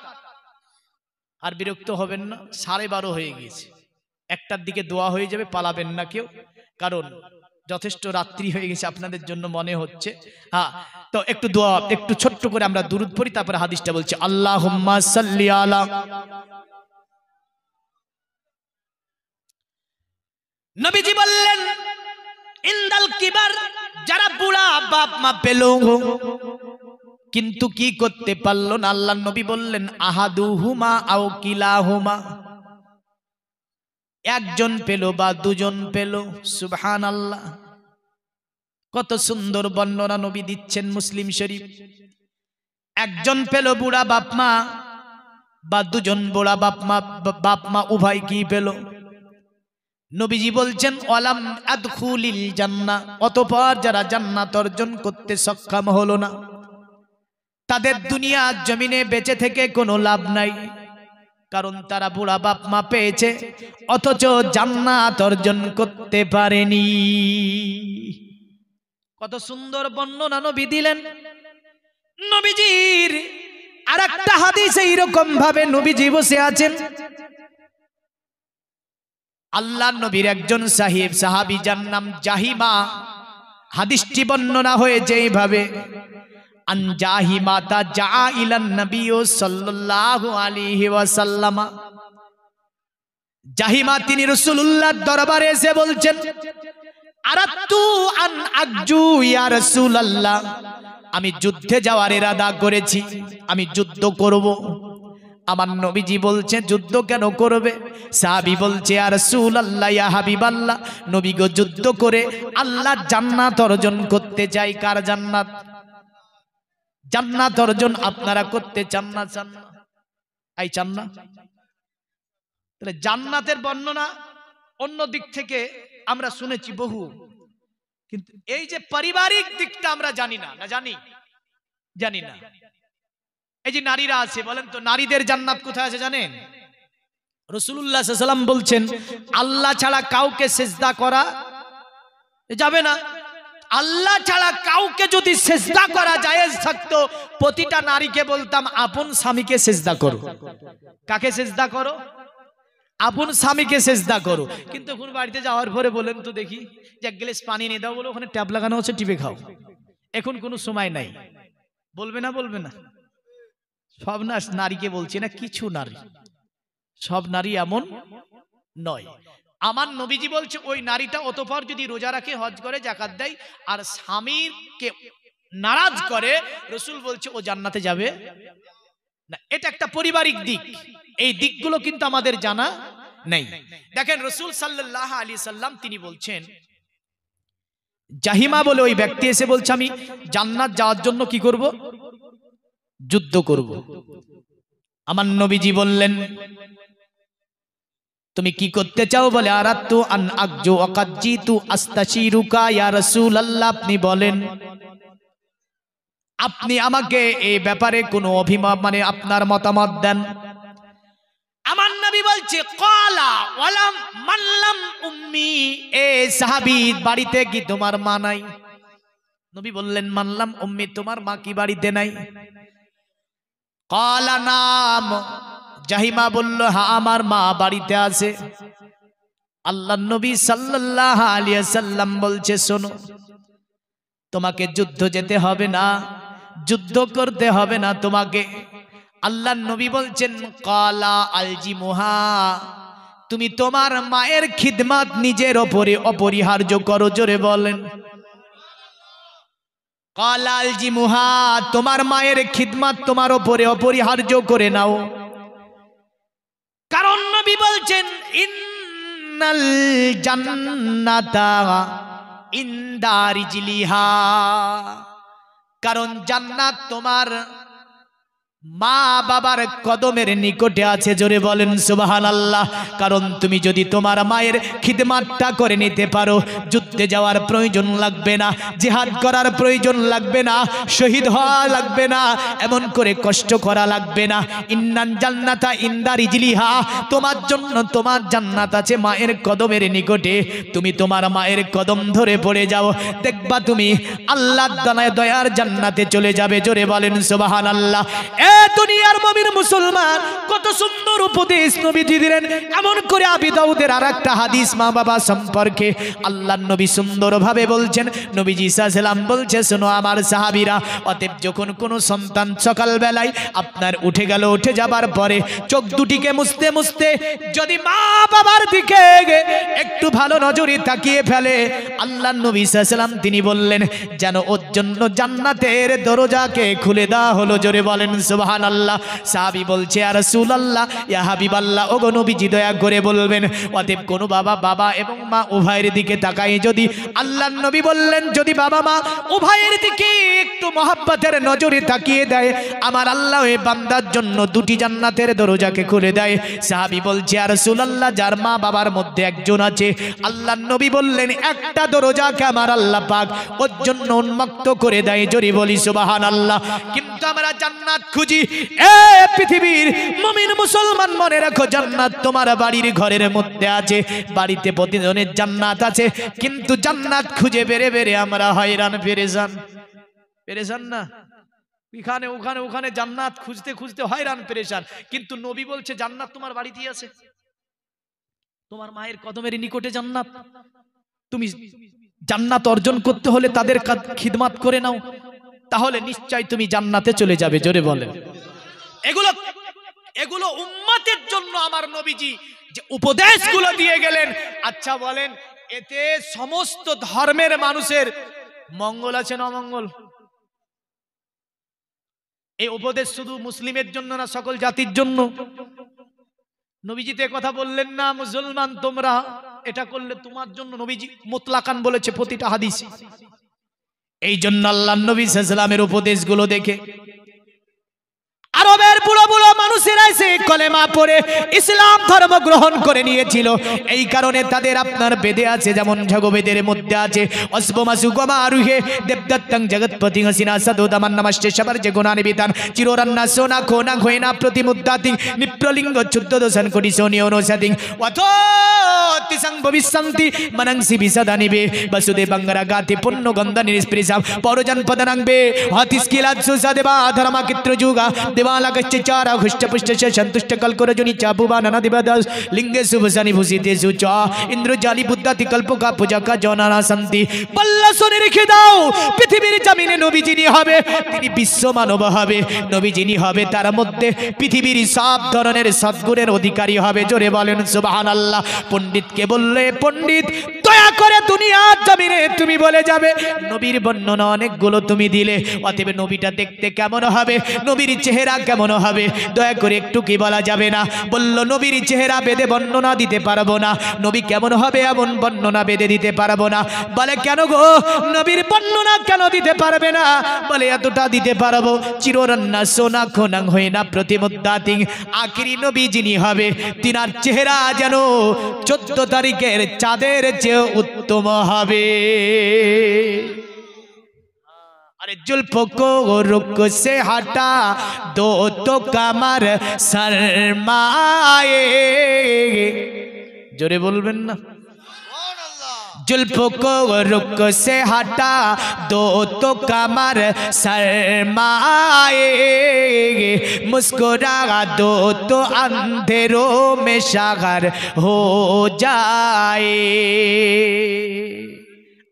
আর বিরক্ত হবেন না, 12:30 হয়ে গিয়েছে, 1টার দিকে দোয়া হয়ে যাবে, পালাবেন না কেউ, কারণ যথেষ্ট রাত্রি হয়ে গেছে আপনাদের জন্য মনে হচ্ছে। হ্যাঁ, তো একটু দোয়া একটু ছোট্ট করে আমরা দুরূদ পড়ি, তারপরে হাদিসটা বলছি। আল্লাহুম্মা সাল্লি আলা। নবীজি বললেন ইনদাল কিবার, যারা বুড়া বাপ মা পেল কিন্তু কি করতে পারল না। আল্লাহর নবী বললেন আহাদুহুমা আও কিলাহুমা, একজন পেল বা দুজন পেল। সুবহানাল্লাহ, কত সুন্দর বর্ণনা নবী দিচ্ছেন মুসলিম শরীফ। একজন পেল বুড়া বাপ মা বা দুজন বুড়া বাপ মা উভয় কি পেল? নবীজি বলছেন ওয়ালাম আদখুলিল জান্নাহ, অতঃপর যারা জান্নাত অর্জন করতে সক্ষম হলো না, তাদের দুনিয়ার জমিনে বেঁচে থেকে কোনো লাভ নাই, কারণ তারা বুড়া বাপ মা পেয়েছে অথচ জান্নাত অর্জন করতে পারেনি। কত সুন্দর বর্ণনা নবী দিলেন। নবীজির আরেকটা হাদিসে এইরকম ভাবে নবীজি বসে আছেন। আল্লাহর নবীর একজন সাহাবী যার নাম জাহিমা, হাদিসটি বর্ণনা হয়েছে এইভাবে আন জাহিমা তা জা ইলান নবী সাল্লাল্লাহু আলাইহি ওয়াসাল্লাম। জাহিমা তিনি রাসূলুল্লাহর দরবারে এসে বলছেন আরাতু আন আকজু ইয়া রাসূলুল্লাহ, আমি যুদ্ধে যাওয়ার ইরাদা করেছি, আমি যুদ্ধ করব। আমার নবীজি বলছে যুদ্ধ কেন করবে? সাহাবী বলছে ইয়া রাসূলুল্লাহ ইয়া হাবিবাল্লাহ, নবী গো যুদ্ধ করে আল্লাহর জান্নাত অর্জন করতে চাই। কার জান্নাত? জান্নাত অর্জন আপনারা করতে চান না? চান না? এই চান না? তাহলে জান্নাতের বর্ণনা অন্য দিক থেকে আমরা শুনেছি বহু, কিন্তু এই যে পারিবারিক দিকটা আমরা জানি না। না জানি? জানি না। এই যে নারীরা আছে, বলেন তো নারীদের জান্নাত কোথায় আছে জানেন? রাসূলুল্লাহ সাল্লাল্লাহু আলাইহি ওয়াসাল্লাম বলছেন আল্লাহ ছাড়া কাউকে সিজদা করা যাবে না। আল্লাহ ছাড়া কাউকে যদি সিজদা করা জায়েজ থাকতো, প্রতিটা নারীকে বলতাম আপন স্বামীকে সিজদা করো। কাকে সিজদা করো? আপন স্বামীকে সিজদা করো। কিন্তু এখন বাড়িতে যাওয়ার পরে বলেন তো দেখি যে এক গ্লাস পানি নিয়ে দাও, বলো ওখানে ট্যাব লাগানো আছে টিপে খাও। এখন কোনো সময় নাই। বলবে না? বলবে না? সব নারীকে বলছি না, কিছু নারী, সব নারী এমন নয়। আমার নবীজি বলছে ওই নারীটা অতঃপর যদি রোজা রাখে, হজ করে, যাকাত দেয় আর স্বামীকে নারাজ করে, রাসূল বলছে ও জান্নাতে যাবে না। এটা একটা পারিবারিক দিক। এই দিকগুলো কিন্তু আমাদের জানা নেই। দেখেন রাসূল সাল্লাল্লাহু আলাইহি সাল্লাম তিনি বলছেন, জাহিমা বলে ওই ব্যক্তি এসে বলছে আমি জান্নাত যাওয়ার জন্য কি করব? যুদ্ধ করব। আমার নবীজি বললেন তুমি কি করতে চাও? বলে আরাতু আন আকজু ওয়াকাদ জিতু আস্তাশিরুকা ইয়া রাসূলুল্লাহ, আপনি বলেন, আপনি আমাকে এই ব্যাপারে কোনো অভিমত মানে আপনার মতামত দেন। আমার নবী বলছে ক্বালা ওয়ালাম মাল্লাম উম্মি, এ সাহাবী বাড়িতে কি তোমার মা নাই? নবী বললেন মাল্লাম উম্মি, তোমার মা কি বাড়িতে নাই? ক্বালা নাম, জাহিমা বলল হ্যাঁ আমার মা বাড়িতে আছে। আল্লাহর নবী সাল্লাল্লাহু আলাইহি ওয়াসাল্লাম বলছে শোনো, তোমাকে যুদ্ধ যেতে হবে না, যুদ্ধ করতে হবে না তোমাকে। আল্লাহর নবী বলছেন ক্বালা আলজিমুহা, তুমি তোমার মায়ের খিদমত নিজের উপরে অপরিহার্য করো। জোরে বলেন ক্বালা আলজিমুহা, তোমার মায়ের খিদমত তোমার উপরে অপরিহার্য করে নাও। কারণ নবী বলছেন ইন্নাল জান্নাতা ইনদা রিজলিহা, কারণ জান্নাত তোমার মা বাবার কদমের নিকটে আছে। জোরে বলেন সুবহানাল্লাহ। কারণ তুমি যদি তোমার মায়ের খিদমতটা করে নিতে পারো, যুদ্ধে যাওয়ার প্রয়োজন লাগবে না, জিহাদ করার প্রয়োজন লাগবে না, শহীদ হওয়া লাগবে না, এমন করে কষ্ট করা লাগবে না। ইন্নান জান্নাতা ইনদা রিজলিহা, তোমার জন্য তোমার জান্নাত আছে মায়ের কদমের নিকটে। তুমি তোমার মায়ের কদম ধরে পড়ে যাও, দেখবা তুমি আল্লাহর দয়ার জান্নাতে চলে যাবে। জোরে বলেন সুবহানাল্লাহ। দুনিয়ার মুমিন মুসলমান, কত সুন্দর উপদেশ নবীজি দিলেন। এমন করে আবি দাউদের আরেকটা হাদিস মা বাবা সম্পর্কে আল্লাহর নবী সুন্দরভাবে বলছেন। নবীজি ঈসা সালাম বলছে, শোনো আমার সাহাবীরা, অতএব যখন কোনো সন্তান সকালবেলায় আপনার উঠে গেল, উঠে যাবার পরে চোখ দুটিকে মুছতে মুছতে যদি মা বাবার দিকে একটু ভালো নজরে তাকিয়ে ফেলে, আল্লাহর নবী ঈসা সালাম তিনি বললেন যেন ওর জন্য জান্নাতের দরজাকে খুলে দেওয়া হলো। জোরে বলেন সুবহানাল্লাহ। সাহাবী বলছে, ইয়া রাসূলুল্লাহ, ইয়া হাবিবাল্লাহ, ওগো নবীজি দয়া করে বলবেন। অতএব কোনো বাবা এবং মা উভয়ের দিকে তাকায় যদি, আল্লাহর নবী বললেন যদি বাবা মা উভয়ের দিকে একটু মহব্বতের নজরে তাকিয়ে দেয়, আমার আল্লাহ ওই বান্দার জন্য দুটি জান্নাতের দরজাকে খুলে দেয়। সাহাবী বলছে, ইয়া রাসূলুল্লাহ, যার মা বাবার মধ্যে একজন আছে, আল্লাহর নবী বললেন একটা দরজাকে আমার আল্লাহ পাক ওর জন্য উন্মুক্ত করে দেয়। জোরে বলি সুবহানাল্লাহ। কিন্তু আমরা জান্নাত খুঁজি। এ পৃথিবীর মুমিন মুসলমান, মনে রাখো জান্নাত তোমার বাড়ির ঘরের মধ্যে আছে, বাড়িতে প্রতিদিনের জান্নাত আছে, কিন্তু জান্নাত খুঁজে বেরে বেরে আমরা হয়রান পেরেশান না। এখানে ওখানে ওখানে জান্নাত খুঁজতে খুঁজতে হয়রান পেরেশান। কিন্তু নবী বলছে জান্নাত তোমার বাড়িতেই আছে, তোমার মায়ের কদমের নিকটে জান্নাত। তুমি জান্নাত অর্জন করতে হলে তাদের খিদমত করে নাও, তাহলে নিশ্চয় তুমি জান্নাতে চলে যাবে। জোরে বলেন। এগুলো উম্মতের জন্য আমার নবীজি যে উপদেশগুলো দিয়ে গেলেন, আচ্ছা বলেন এতে সমস্ত ধর্মের মানুষের মঙ্গল আছে না অমঙ্গল? এই উপদেশ শুধু মুসলিমের জন্য না, সকল জাতির জন্য। নবীজিতে কথা বললেন না মুসলমান তোমরা এটা করলে তোমার জন্য, নবীজি মুতলাকান বলেছে প্রতিটা হাদিস। এই জন্য আল্লাহর নবী সাল্লাল্লাহু আলাইহি ওয়াসাল্লামের উপদেশগুলো দেখে আরবের বুড়ো বুড়ো মানুষেরা এসে কলেমা পড়ে ইসলাম ধর্ম গ্রহণ করে নিয়েছিল। এই কারণে তাদের আপনার বেদে আছে, যেমন জগবেদের মধ্যে আছে অসবমাসু গমা আরুহে দেবদত্তং জগৎপতি হসিনা সদোদামান নমস্তে সবার যে গুণানি বিধান চিররান্না সোনা খোনা খোয়না প্রতিমুদ্দাতি নিপ্রলিঙ্গ চুদ্দ দোষণ কোটি সোনি অনুসাদিং অথোতিসং ভবিষ্যন্তি মনংসি বিসদানিবে বসুদেবঙ্গরা গাতি পুণ্য গন্ধ নিষ্পৃসাম পরজন পদনাংবে হতিস্কিলাৎ সুসদেবা ধর্মা কিত্র যুগা देवालगश्चारा हुष्टपुष्ट संतुष्ट कल्कोरजनी चाबुबा नना दिवदास लिंगे सुभसानि भूषिते सुचा इंद्रजाली बुद्धाति कल्प का पूजा का जनाना संति बल्ला सुने রেখে দাও পৃথিবীর জমিনে নবী যিনি হবে তিনি বিশ্ব মানব হবে। নবী যিনি হবে তার মধ্যে পৃথিবীর সব ধরনের সদ্গুণের অধিকারী হবে। জোরে বলেন সুবহানাল্লাহ। পণ্ডিতকে বললে পণ্ডিত দয়া করে দুনিয়ার জমিনে তুমি বলে যাবে নবীর বর্ণনা অনেকগুলো তুমি দিলে, অতএব নবীটা দেখতে কেমন হবে, নবীর চেহারা কেমন হবে, দয়া করে একটু কি বলা যাবে না? বলল নবীর চেহারা বেদে বর্ণনা দিতে পারবো না, নবী কেমন হবে এমন বর্ণনা বেদে দিতে পারবো না। বলে কেন গো, নবীর বর্ণনা কেন দিতে পারবে না? বলে এতটা দিতে পারবো, চিররান্না সোনা খোনাং হয় না প্রতিমুদ্দাতিং, আখিরি নবী যিনি হবে তিনার চেহারা যেন 14 তারিখের চাঁদের চেয়ে উত্তম হবে। अरे जुल्फ को रुक से हटा दो तो कमर शर्माए, जोरे बोलबेन ना। जुल्फ को रुक से हटा दो तो कमर शर्माए, मुस्कुरा दो तो अंधेरों में शागर हो जाए।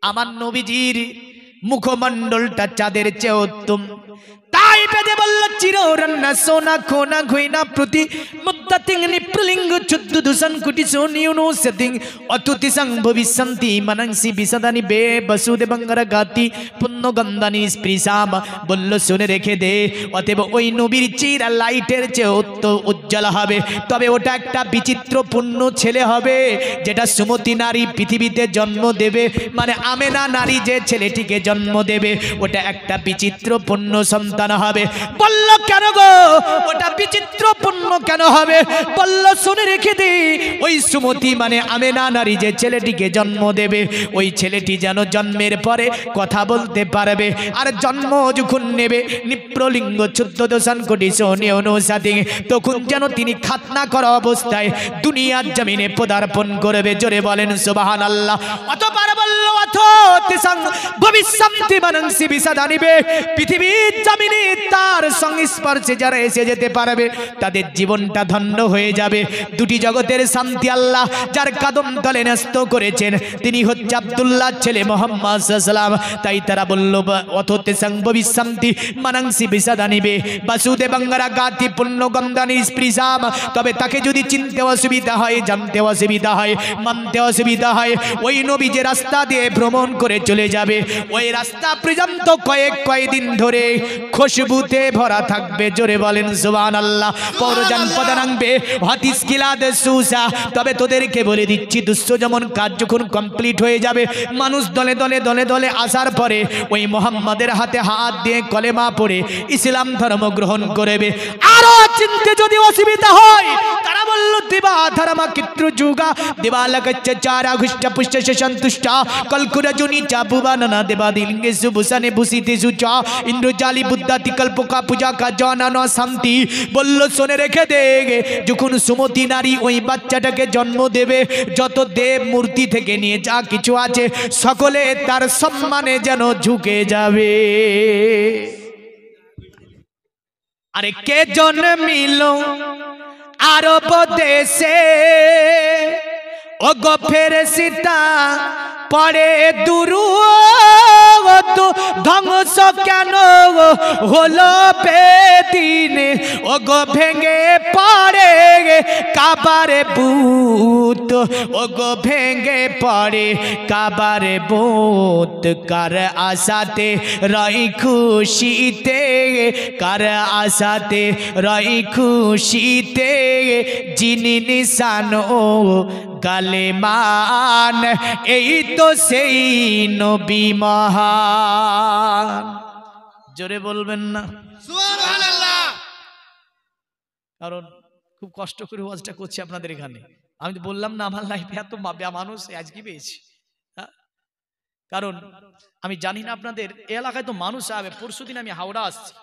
আমার নবীজির মুখমণ্ডলটা চাঁদের চেয়ে উত্তম, তাই বেদে বলল চিররান্না সোনা খোনা খইনা প্রতি মুদ্দাতিং নিপ্রলিঙ্গ 14 দূষণ কোটি সোনিউনো সেদিং অতুতিসং ভবিষ্যন্তি মনংসি বিসদানি বে বসুদেবঙ্গর গাতি পুণ্যগন্ধানি স্পৃশাম। বলল শুনে রেখে দে, অতএব ওই নবীর চিরা লাইটের চেয়ে উজ্জ্বল হবে, তবে ওটা একটা বিচিত্রপূর্ণ ছেলে হবে যেটা সুমতি নারী পৃথিবীতে জন্ম দেবে, মানে আমেনা নারী যে ছেলেটিকে জন্ম দেবে ওটা একটা বিচিত্রপূর্ণ সন্তান হবে। বলল কেন গো, ওটা বিচিত্রপূর্ণ কেন হবে? বলল শুনে রেখে দে, ওই সুমতি মানে আমেনা নারী যে ছেলেটিকে জন্ম দেবে, ওই ছেলেটি যেন জন্মের পরে কথা বলতে পারবে, আর জন্ম যখন নেবে নিপ্রলিঙ্গ 14 কোটি সোনে অনুসাদে, তখন যেন তিনি খাতনা করা অবস্থায় দুনিয়ার জমিনে পদার্পণ করবে। জোরে বলেন সুবহানাল্লাহ। অতঃপর বলল অথতিসং ভবিষ্যন্তি মানসি বিসাদানিবে, পৃথিবীর জমিনে তার সংস্পর্শে যারা এসে যেতে পারবে তাদের জীবনটা ধন্য হয়ে যাবে। দুটি জগতের শান্তি আল্লাহ যার কদম তলে ন্যস্ত করেছেন তিনি হচ্ছে আব্দুল্লাহ ছেলে মুহাম্মদ সাল্লাল্লাহু আলাইহি ওয়াসাল্লাম। তাই তারা বলল অথতিসং ভবিষ্যন্তি মানসি বিসাদানিবে বাসুদেবাঙ্গরা গাতি পুণ্যগন্ধানি স্পৃশাম। তবে তাকে যদি চিনতে অসুবিধা হয়, জানতে অসুবিধা হয়, মানতে অসুবিধা হয়, ওই নবী যে রাস্তা দিয়ে ভ্রমণ করে চলে যাবে ওই রাস্তা পর্যন্ত কয়েকদিন ধরে খুশবুতে ভরা থাকবে। জোরে বলেন সুবহানাল্লাহ। পরজান পদানাংবে হাদিস কিলাদ সুসা। তবে তোদেরকে বলে দিচ্ছি দুঃস্থ যেমন কাজ যখন কমপ্লিট হয়ে যাবে, মানুষ দলে দলে দলে দলে আসার পরে ওই মুহাম্মাদের হাতে হাত দিয়ে কলেমা পড়ে ইসলাম ধর্ম গ্রহণ করবে। আরো চিনতে যদি অসুবিধা হয় তারা বলল দিবা ধর্মা কিত্রু যুগা দিবা লাগচ্ছ চারা ঘুষ্ট পুষ্ট সন্তুষ্ট কলকুরা জুনি চাপুবা নানা দেবা দিলিঙ্গে সুবুসানে বুসিতে সুচা ইন্দ্রজালি বুদ্ধাতি কল্পকা পূজা কা জানানো শান্তি। বলল শুনে রেখে দে, যখন সুমতি নারী ওই বাচ্চাটাকে জন্ম দেবে যত দেব মূর্তি থেকে নিয়ে যা কিছু আছে সকলে তার সম্মানে যেন ঝুঁকে যাবে। আরে কে জন্মিল আরব দেশে ও গো ফেরেশতা পড়ে দুরূদ, ধ্বংস কেন হলো বেদিন ও গো ভেঙে পড়ে কাবারে বুত, ও গো ভেঙে পড়ে কাবারে বুত। কার আশাতে রই খুশিতে, কার আশাতে রই খুশিতে যিনি নিশান ও কালেমান, এই তো সেই নবী মহান। জোরে বলবেন না সুবহানাল্লাহ। কারণ খুব কষ্ট করে ওয়াজটা করছি আপনাদের এখানে। আমি তো বললাম না আমার লাইফে এত মানুষ আজকে পেয়েছি, কারণ আমি জানি না আপনাদের এলাকায় তো মানুষ হবে। পরশুদিন আমি হাওড়া আসছি,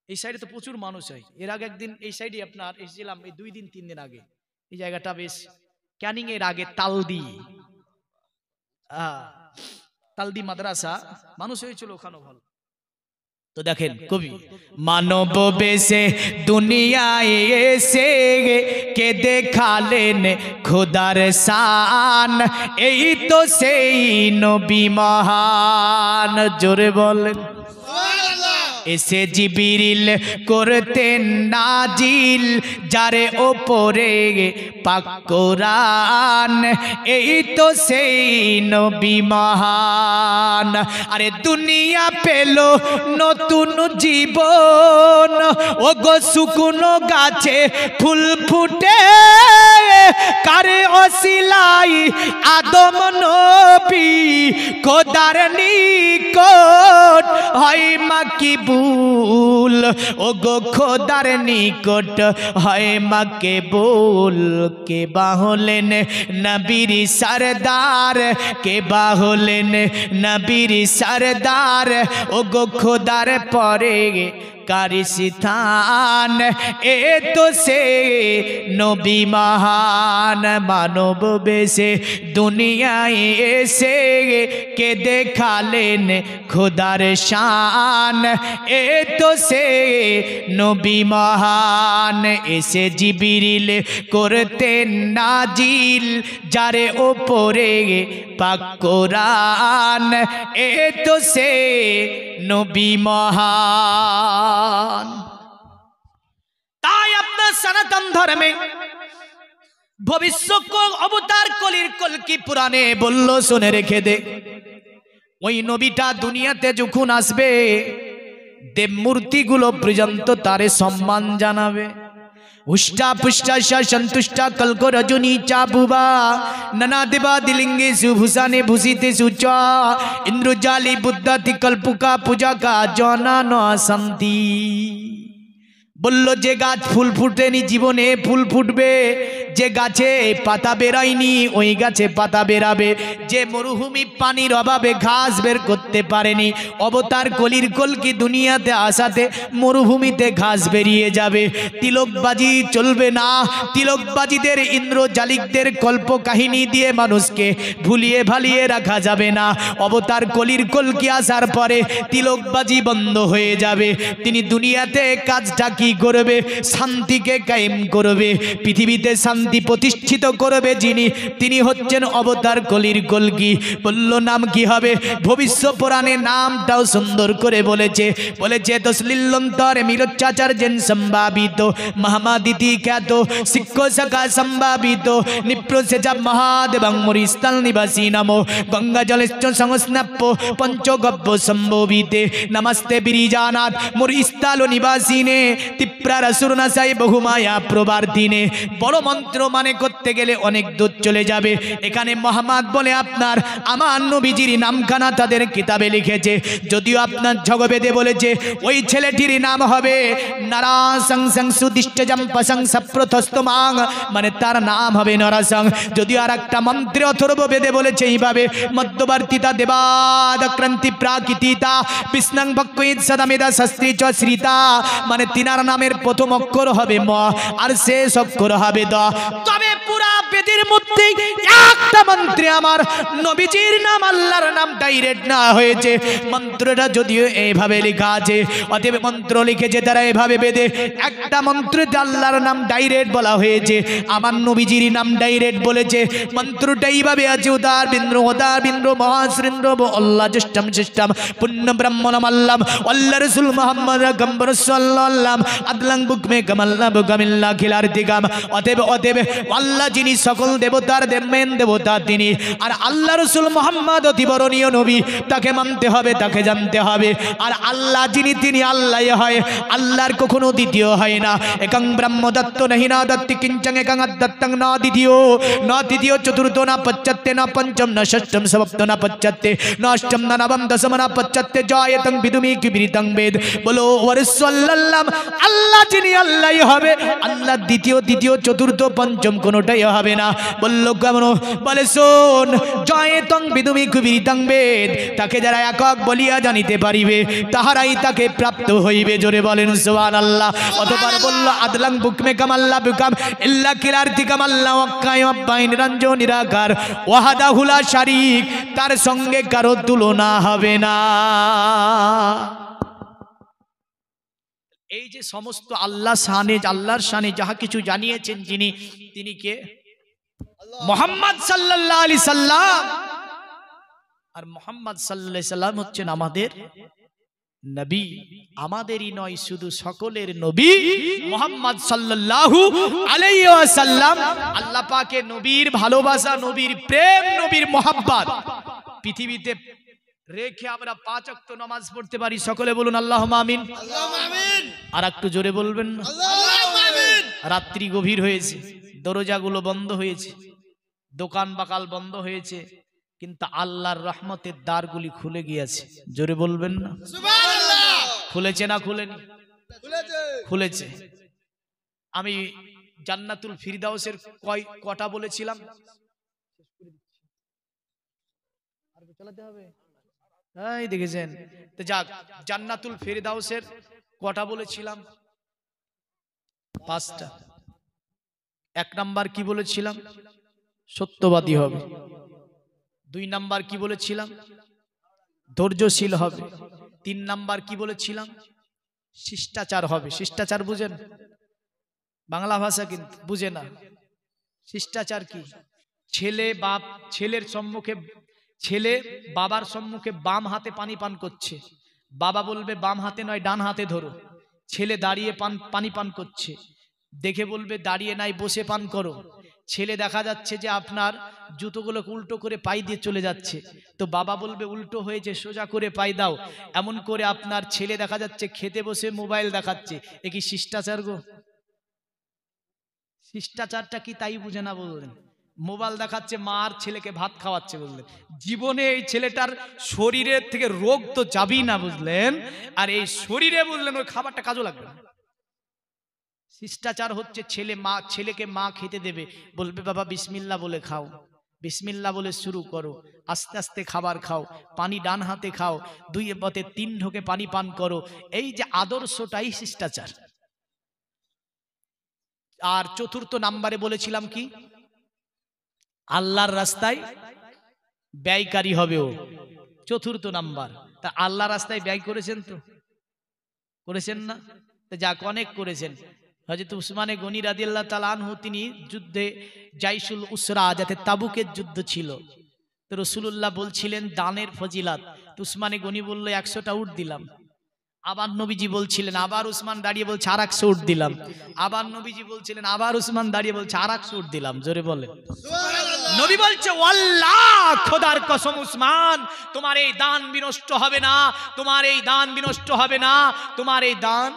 এই সাইডে তো প্রচুর মানুষ হয়। এর আগে একদিন এই সাইডে আপনার এসেছিলাম, এই 2-3 দিন আগে। এই জায়গাটা বেশ ক্যানিং এর আগে তালদি, তালদি মাদ্রাসা মানুষ হয়েছিল ওখানে ভালো। তো দেখেন কবি মানব বেশে দুনিয়ায় এসে কে দেখালেন খোদার শান, এই তো সেই নবী মহান। জোরে বলেন এসে জিবরিল করতেন নাজিল যারে ওপরে পাক কোরআন, এই তো সেই নবী মহান। আরে দুনিয়া পেল নতুন জীবন ও গো শুকনো গাছে ফুল ফুটে, কারে অসিলাই আদম নবী খোদার নিকট হয় মাকিবুল, ও গো খোদার নিকট হয় মাকিবুল। কে বাহলেন নবীর সরদার, কে বাহলেন নবীর সরদার, ও গো খোদার পরে কারিস্তান, এ তো সে নবী মহান। মানব বেশে দুনিয়ায় এসে কে দেখালেন খোদার শান, এ তো সে নবী মহান। এসে জিবরিল করতেন নাজিল যারে ওপরে পাক কোরআন, এ তো সে নবী মহান। তাই আপনার সনাতন ধর্মে ভবিষ্যৎ অবতার কলির কলকি পুরাণে বলল শুনে রেখে দে, ওই নবীটা দুনিয়াতে যখন আসবে দেব মূর্তিগুলো পর্যন্ত তারে সম্মান জানাবে। উষ্টা পুষ্টা সন্তুষ্টা কলক রজনী চাবুবা নানা দেবা দিলিঙ্গে সুভূষানে ভূষিতে সুচা ইন্দ্রজালি বুদ্ধাতি কল্পুকা পূজা কা জানানো শান্তি। বলল যে গাছ ফুল ফুটেনি জীবনে ফুল ফুটবে, যে গাছে পাতা বেরায়নি ওই গাছে পাতা বেরাবে, যে মরুভূমি পানির অভাবে ঘাস বের করতে পারেনি অবতার কলির কলকি দুনিয়াতে আসাতে মরুভূমিতে ঘাস বেরিয়ে যাবে। তিলকবাজি চলবে না, তিলকবাজিদের ইন্দ্রজালিকদের কল্প কাহিনী দিয়ে মানুষকে ভুলিয়ে ভালিয়ে রাখা যাবে না। অবতার কলির কলকি আসার পরে তিলকবাজি বন্ধ হয়ে যাবে। তিনি দুনিয়াতে কাজটা কি করবে? শান্তিকে কায়েম করবে, পৃথিবীতে শান্তি প্রতিষ্ঠিত করবে যিনি, তিনি হচ্ছেন অবতার কলির কলকি। বলল নাম কি হবে? ভবিষ্য পুরাণে নামটাও সুন্দর করে বলেছে, বলেছে তসলিল্লন্তরে মিরচ্চাচার্যেন সম্ভাবিত মহামাদিতি খ্যাত শিক্ষ শাখা সম্ভাবিত নিপ্রসেজা মহাদেবং মরিস্থল নিবাসী নমো গঙ্গা জলেশ্চ সংস্নাপ্য পঞ্চগব্য সম্ভবিতে নমস্তে বিরিজানাথ মরিস্থল নিবাসীনে তিপ্রারসুরনাশাই বহুমায়া প্রবার্ধিনে। বড় মন্ত্র মানে করতে গেলে অনেক দূর চলে যাবে। এখানে মোহাম্মদ বলে আপনার আমার নবীজির নামখানা তাদের কিতাবে লিখেছে, যদিও আপনার জগবেদে বলেছে ওই ছেলেটির নাম হবে নারাসং সংসুদিষ্টজম পসং সপ্রথস্তমাং, মানে তার নাম হবে নরাসং। যদিও আর একটা মন্ত্রে অথর্ববেদে বলেছে এইভাবে মধ্যবর্তীতা দেবাদক্রান্তি প্রাকৃতিতা বিষ্ণং ভক্কৈত সদামেদা শাস্ত্রী চ শ্রিতা, মানে তিনার নামের প্রথম অক্ষর হবে ম আর শেষ অক্ষর হবে দ। তবে পুরা বেদের মধ্যে একটা মন্ত্রে আমার নবীজির নাম আল্লাহর নাম ডাইরেক্ট না হয়েছে। মন্ত্রটা যদিও এইভাবে লেখা আছে, অতএব মন্ত্র লিখেছে তারা এভাবে বেদে একটা মন্ত্রতে আল্লাহর নাম ডাইরেক্ট বলা হয়েছে, আমার নবীজির নাম ডাইরেক্ট বলেছে। মন্ত্রটা এইভাবে আছে উদার বিন্দ্র মহাশ্রেন্দ্র আল্লাহ জ্যেষ্ঠম শ্রেষ্ঠম পুণ্য ব্রাহ্মণম আল্লাম আল্লাহ রসুল মোহাম্মদ গম্বর সাল্লাল্লাম আদলাং বুকমে গামাল্লা বুকামিল্লা খিলার দিগাম। অতএব আল্লাহ যিনি সকল দেবতার মেন দেবতা তিনি, আর আল্লাহ রসুল মোহাম্মদ অতিবরণীয় নবী, তাকে মানতে হবে, তাকে জানতে হবে। আর আল্লাহ যিনি তিনি আল্লাহ হয়, আল্লাহর কখনো দ্বিতীয় হয় না। একাং ব্রহ্ম দত্ত নহি না দত্তি কিঞ্চং একাং দত্তং না দ্বিতীয় চতুর্থ না পশ্চাত্তে না পঞ্চম না ষষ্ঠম সপ্ত না পশ্চাত্তে না অষ্টম না নবম দশম না পশ্চাত্তে জয়তং বিদুমি কিবৃতং বেদ। বলো ওয়ারসাল্লাল্লাম, আল্লাহ যিনি আল্লাহ হবে, আল্লাহ দ্বিতীয় চতুর্থ পঞ্চম কোনোটাই হবে না। বলল কেমন? বলে শোন, জয়তং বিদুমি কিবৃতং বেদ, তাকে যারা একক বলিয়া জানিতে পারিবে তাহারাই তাকে প্রাপ্ত হইবে। জোরে বলেন সুবহানাল্লাহ। অতঃপর বলল আদলাং বুকমে কামাল্লা বুকাম ইল্লা কিলারতি কামাল্লা ওয়াক্কায় আব্বাই নিরঞ্জন নিরাকার ওয়াহাদাহুলা শারিক, তার সঙ্গে কারো তুলনা হবে না। এই যে সমস্ত আল্লাহর শানে যাহা কিছু জানিয়েছেন যিনি, তিনি কে? মুহাম্মদ সাল্লাল্লাহু আলাইহি সাল্লাম। আর মুহাম্মদ সাল্লাল্লাহু আলাইহি সাল্লাম হচ্ছেন আমাদের নবী, আমাদেরই নয় শুধু সকলের নবী মুহাম্মদ সাল্লাল্লাহু আলাইহি ওয়াসাল্লাম। আল্লাহ পাকের নবীর ভালোবাসা, নবীর প্রেম, নবীর মহব্বত পৃথিবীতে রেখে আমরা 5 ওয়াক্ত নামাজ পড়তে পারি। সকলে বলুন আল্লাহুম্মা আমিন। আর একটু জোরে বলবেন না? রাত্রি গভীর হয়েছে, দরজাগুলো বন্ধ হয়েছে, দোকান বাকাল বন্ধ হয়েছে, কিন্তু আল্লাহর রহমতের দ্বারগুলি খুলে গিয়েছে। জোরে বলবেন না? খুলেছে না খুলেনি? খুলেছে। আমি জান্নাতুল ফিরদাউসের কটা বলেছিলাম? চালাতে হবে, এই দেখেছেন তো। যাক, জান্নাতুল ফিরদাউসের কটা বলেছিলাম? 5টা। 1 নাম্বার কি বলেছিলাম? সত্যবাদী হবে। 2 নাম্বার কি বলেছিলাম? ধৈর্যশীল হবে। 3 নাম্বার কি বলেছিলাম? শিষ্টাচার হবে। শিষ্টাচার বুঝেন? বাংলা ভাষা কিন্তু বুঝে না। শিষ্টাচার কি? ছেলে বাবার সম্মুখে বাম হাতে পানি পান করছে, বাবা বলবে বাম হাতে নয় ডান হাতে ধরো। ছেলে দাঁড়িয়ে পানি পান করছে, দেখে বলবে দাঁড়িয়ে নাই বসে পান করো। ছেলে দেখা যাচ্ছে যে আপনার জুতোগুলোকে উল্টো করে পাই দিয়ে চলে যাচ্ছে, তো বাবা বলবে উল্টো হয়েছে সোজা করে পাই দাও। এমন করে আপনার ছেলে দেখা যাচ্ছে খেতে বসে মোবাইল দেখাচ্ছে। এ কি শিষ্টাচার গো? শিষ্টাচারটা কি তাই বুঝে না বললেন? মোবাইল দেখাচ্ছে, মা আর ছেলেকে ভাত খাওয়াচ্ছে, বুঝলেন? জীবনে এই ছেলেটার শরীরের থেকে রোগ তো যাবেই না, বুঝলেন? আর এই শরীরে বুঝলেন ওই খাবারটা কাজও লাগবে না। শিষ্টাচার হচ্ছে ছেলেকে মা খেতে দেবে, বলবে বাবা বিসমিল্লাহ বলে খাও, বিসমিল্লাহ বলে শুরু করো, আস্তে আস্তে খাবার খাও, পানি ডান হাতে খাও, 2 হাতে 3 ঢোকে পানি পান করো। এই যে আদর্শটাই শিষ্টাচার। আর চতুর্থ নাম্বারে বলেছিলাম কি, আল্লাহর রাস্তায় ব্যয়কারী হবে ও, চতুর্থ নাম্বার। তা আল্লাহর রাস্তায় ব্যয় করেছেন তো? করেছেন না? যাক, অনেক করেছেন। হযরত উসমানে গনি রাদিয়াল্লাহু তাআলা আনহু তিনি যুদ্ধে জাইশুল উসরা, যাতে তাবুকের যুদ্ধ ছিল, তো রাসূলুল্লাহ বলছিলেন দানের ফজিলাত। উসমানে গনি বলল 100টা উট দিলাম। আবার নবীজি বলছিলেন, আবার উসমান দাঁড়িয়ে বলছে আর 100 উট দিলাম। আবার নবীজি বলছিলেন, আবার উসমান দাঁড়িয়ে বলছে আর 100 উট দিলাম। জোরে বলেন সুবহানাল্লাহ। নবী বলছে ওয়াল্লাহ, খোদার কসম উসমান, তোমার এই দান বিনষ্ট হবে না, তোমার এই দান বিনষ্ট হবে না, তোমার এই দান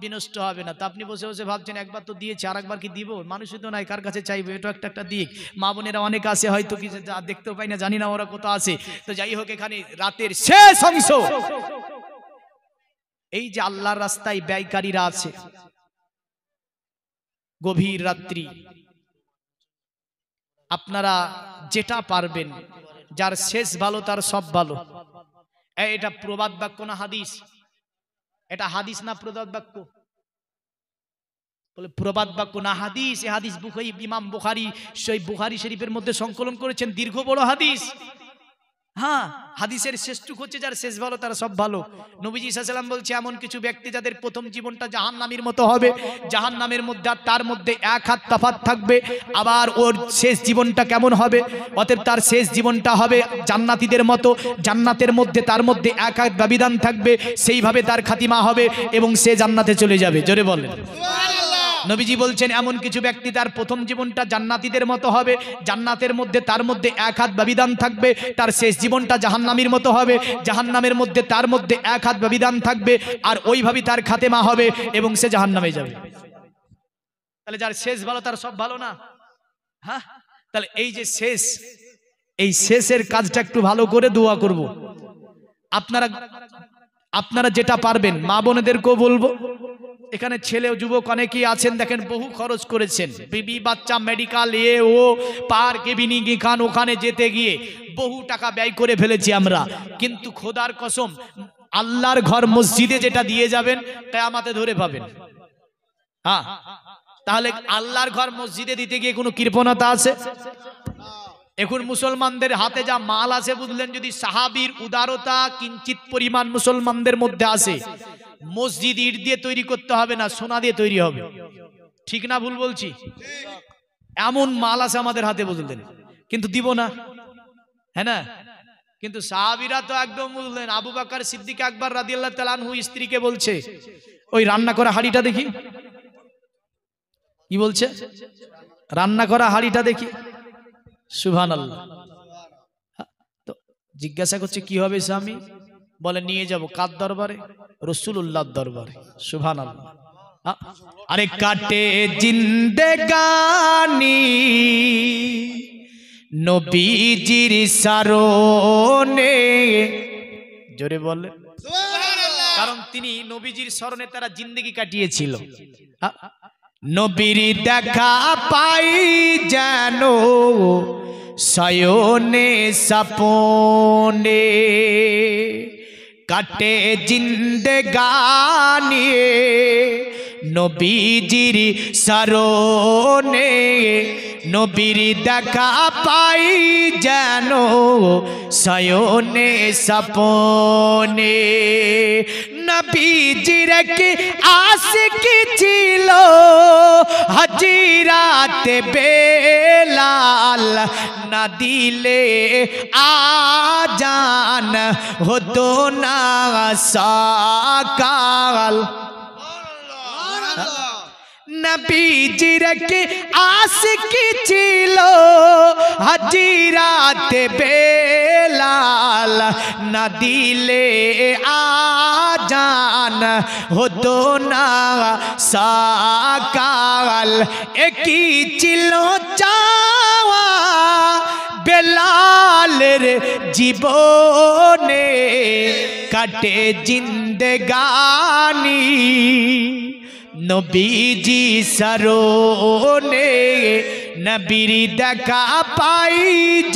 বিনষ্ট হবে না। তা আপনি বসে বসে ভাবছেন একবার তো দিয়েছে, আর একবার কি দিব? মানুষই তো নাই, কার কাছে চাইবো? এটা একটা দিক। মা বোনেরা অনেক আছে, হয়তো কি দেখতেও পাই না, জানি না ওরা কত আছে। তো যাই হোক, এখানে রাতের শেষ অংশ, এই যে আল্লাহর রাস্তায় ব্যয়কারীরা আছে, গভীর রাত্রি আপনারা যেটা পারবেন, যার শেষ ভালো তার সব ভালো। এটা প্রবাদ বাক্য না হাদিস? এটা হাদিস না প্রবাদ বাক্য? বলে প্রবাদ বাক্য না হাদিস। এই হাদিস ইমাম বুখারী সহিহ বুখারী শরীফের মধ্যে সংকলন করেছেন, দীর্ঘ বড় হাদিস। হ্যাঁ, হাদিসের শেষটুক হচ্ছে যার শেষ ভালো তার সব ভালো। নবীজি সাল্লাল্লাহু আলাইহি ওয়াসাল্লাম বলছে এমন কিছু ব্যক্তি যাদের প্রথম জীবনটা জাহান্নামের মতো হবে, জাহান্নামের মধ্যে আর তার মধ্যে 1 হাত তফাৎ থাকবে। আবার ওর শেষ জীবনটা কেমন হবে? অতএব তার শেষ জীবনটা হবে জান্নাতীদের মতো, জান্নাতের মধ্যে তার মধ্যে 1 হাত ব্যবধান থাকবে, সেইভাবে তার খাতিমা হবে এবং সে জান্নাতে চলে যাবে। জোরে বলেন সুবহানাল্লাহ। নবীজি বলছেন এমন কিছু ব্যক্তি তার প্রথম জীবনটা জান্নাতীদের মতো হবে, জান্নাতের মধ্যে তার মধ্যে 1 হাত ব্যবধান থাকবে, তার শেষ জীবনটা জাহান্নামের মতো হবে, জাহান্নামের মধ্যে তার মধ্যে 1 হাত ব্যবধান থাকবে, আর ওইভাবে তার খাতেমা হবে এবং সে জাহান্নামে যাবে। তাহলে যার শেষ ভালো তার সব ভালো না? হ্যাঁ, তাহলে এই যে শেষ, এই শেষের কাজটা একটু ভালো করে দোয়া করব। আপনারা যেটা পারবেন, মা বোনেদেরকেও বলবো, এখানে ছেলে যুবক অনেকেই আছেন, দেখেন বহু খরচ করেছেন, বিবি বাচ্চা মেডিকেল ও পার্ক ইভিনিং খান, ওখানে যেতে গিয়ে বহু টাকা ব্যয় করে ফেলেছি আমরা। কিন্তু খোদার কসম, আল্লাহর ঘর মসজিদে যেটা দিয়ে যাবেন কিয়ামতে ধরে পাবেন। হ্যাঁ, তাহলে আল্লাহর ঘর মসজিদে দিতে গিয়ে কোনো কৃপণতা আছে? এখন মুসলমানদের হাতে যা মাল আছে বুঝলেন, যদি সাহাবীর উদারতা কিঞ্চিত পরিমাণ মুসলমানদের মধ্যে আসে, মসজিদ ইট দিয়ে তৈরি করতে হবে না, সোনা দিয়ে তৈরি হবে। ঠিক না ভুল বলছি? এমন মাল আছে আমাদের হাতে বুঝলেন, কিন্তু দিব না। হ্যাঁ না? কিন্তু সাহাবীরা তো একদম বুঝলেন, আবু বকর সিদ্দিক আকবর রাদিয়াল্লাহু তাআলা আনহু স্ত্রীকে বলছে, ওই রান্না করা হাঁড়িটা দেখি। কি বলছে? রান্না করা হাঁড়িটা দেখি। সুবহানাল্লাহ। তো জিজ্ঞাসা করছে কি হবে স্বামী? বলে নিয়ে যাব কার দরবারে? রাসূলুল্লাহর দরবারে। সুবহানাল্লাহ। আরে কাটে জিন্দেগানি নবীজির শরণে, জোরে বলে সুবহানাল্লাহ। কারণ তিনি নবীজির শরণে তারা জিন্দেগি কাটিয়েছিল। নবীর দেখা পাই যেন শয়নে সপনে, কাটে জিন্দেগানি নবীজির শরণে, নবীর দেখা পাই যেন শয়নে সপনে। নবীজির কি আশিকি ছিল হাজিরাতে বেলাল, না দিলে আজান হতো না সকাল। নবীজির কি আশিকি ছিল হাজিরাতে বেলাল, না দিলে আজান হতো না সকাল। একই ছিল চাওয়া বেলালের জীবনে, কাটে জিন্দেগানি নবীজি সরোনে নবীর দেখা পাই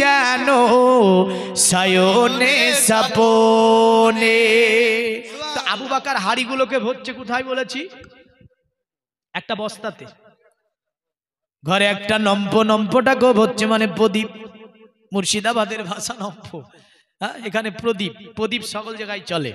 যেন সায়নে সপনে। তো আবু বকর হাড়িগুলোকে ভরছে কোথায় বলেছি? একটা বস্তাতে, ঘরে একটা নম্পটাকেও ভরছে, মানে প্রদীপ, মুর্শিদাবাদের ভাষা নম্প, এখানে প্রদীপ সকল জায়গায় চলে।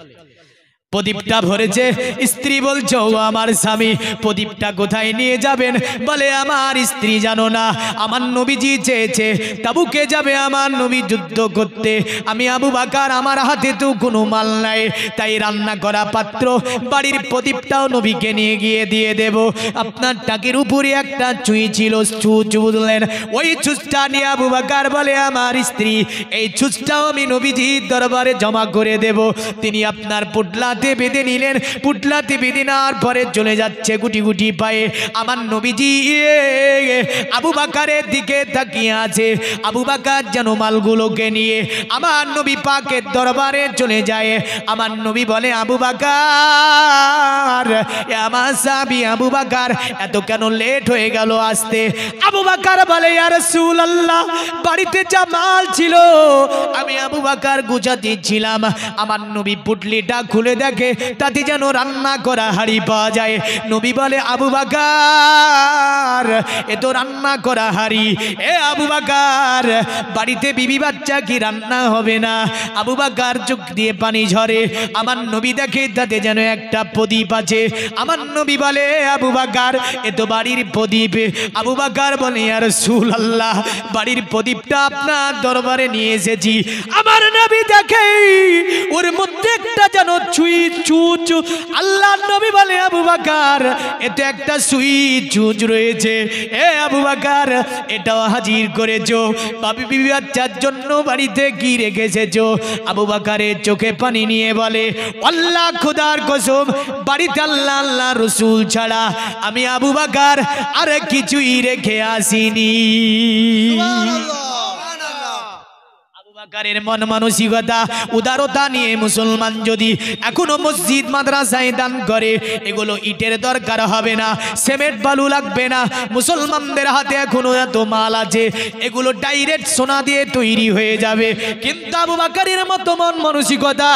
প্রদীপটা ভরেছে, স্ত্রী বলছে ও আমার স্বামী প্রদীপটা কোথায় নিয়ে যাবেন? বলে আমার স্ত্রী জানো না, আমার নবীজি চেয়েছে তাবুকে যাবে আমার নবী যুদ্ধ করতে, আমি আবু বকর আমার হাতে তো কোনো মাল নাই, তাই রান্না করা পাত্র বাড়ির প্রদীপটাও নবীকে নিয়ে গিয়ে দিয়ে দেব। আপনার টাকের উপরে একটা চুই ছিল, চুচ বুঝলেন, ওই চুচটা নিয়ে আবু বকর বলে আমার স্ত্রী এই চুচটাও আমি নবীজির দরবারে জমা করে দেব। তিনি আপনার পুটলা বেঁধে নিলেন, পুটলাতে বেঁধে নেওয়ার পরে চলে যাচ্ছে গুটি গুটি পায়ে। আমার নবীজি আবু বকরের দিকে তাকিয়ে আছে, আবু বকর যেন মালগুলোকে নিয়ে আমার নবী পাকের দরবারে চলে যায়। আমার নবী বলে আবু বকর, আমার সাহাবী আবু বকর এত কেন লেট হয়ে গেল আসতে? আবু বকর বলে ইয়া রাসূলুল্লাহ, বাড়িতে যা মাল ছিল আমি আবু বকর গুছাতে ছিলাম, আমার নবী পুটলিটা খুলে দেখে তাতে যেন রান্না করা হাড়ি পাওয়া যায়। নবী বলে আবু বকর এ তো রান্না করা হাড়ি, এ আবু বকর বাড়িতে বিবি বাচ্চা কি রান্না হবে না? আবু বকর চোখ দিয়ে পানি ঝরে। আমার নবী দেখে তাতে যেন একটা প্রদীপ আছে। আমার নবী বলে আবু বকর এ তো বাড়ির প্রদীপ। আবু বকর বলে ইয়া রাসূলুল্লাহ, বাড়ির প্রদীপটা আপনার দরবারে নিয়ে এসেছি। আমার নবী দেখে ওর মধ্যে একটা যেন চুচ। আল্লাহ নবী বলে আবু বকর এতে একটা সুইচ চুচ রয়েছে, এ আবু বকর এটাও হাজির করেছো, বিবি বাচ্চার জন্য বাড়িতে কি রেখেছেছো? আবু বকরের চোখে পানি নিয়ে বলে আল্লাহ খোদার কসম, বাড়িতে আল্লাহ আল্লাহ রসুল ছাড়া আমি আবু বকর আর কিছুই রেখে আসিনি। বকরের মন মানসিকতা উদারতা নিয়ে মুসলমান যদি এখনো মসজিদ মাদ্রাসায় দান করে, এগুলো ইটের দরকার হবে না, সিমেন্ট বালু লাগবে না। মুসলমানদের হাতে এখনো এত মাল আছে, এগুলো ডাইরেক্ট সোনা দিয়ে তৈরি হয়ে যাবে। কিন্তু আবু বকরের মতো মন মানসিকতা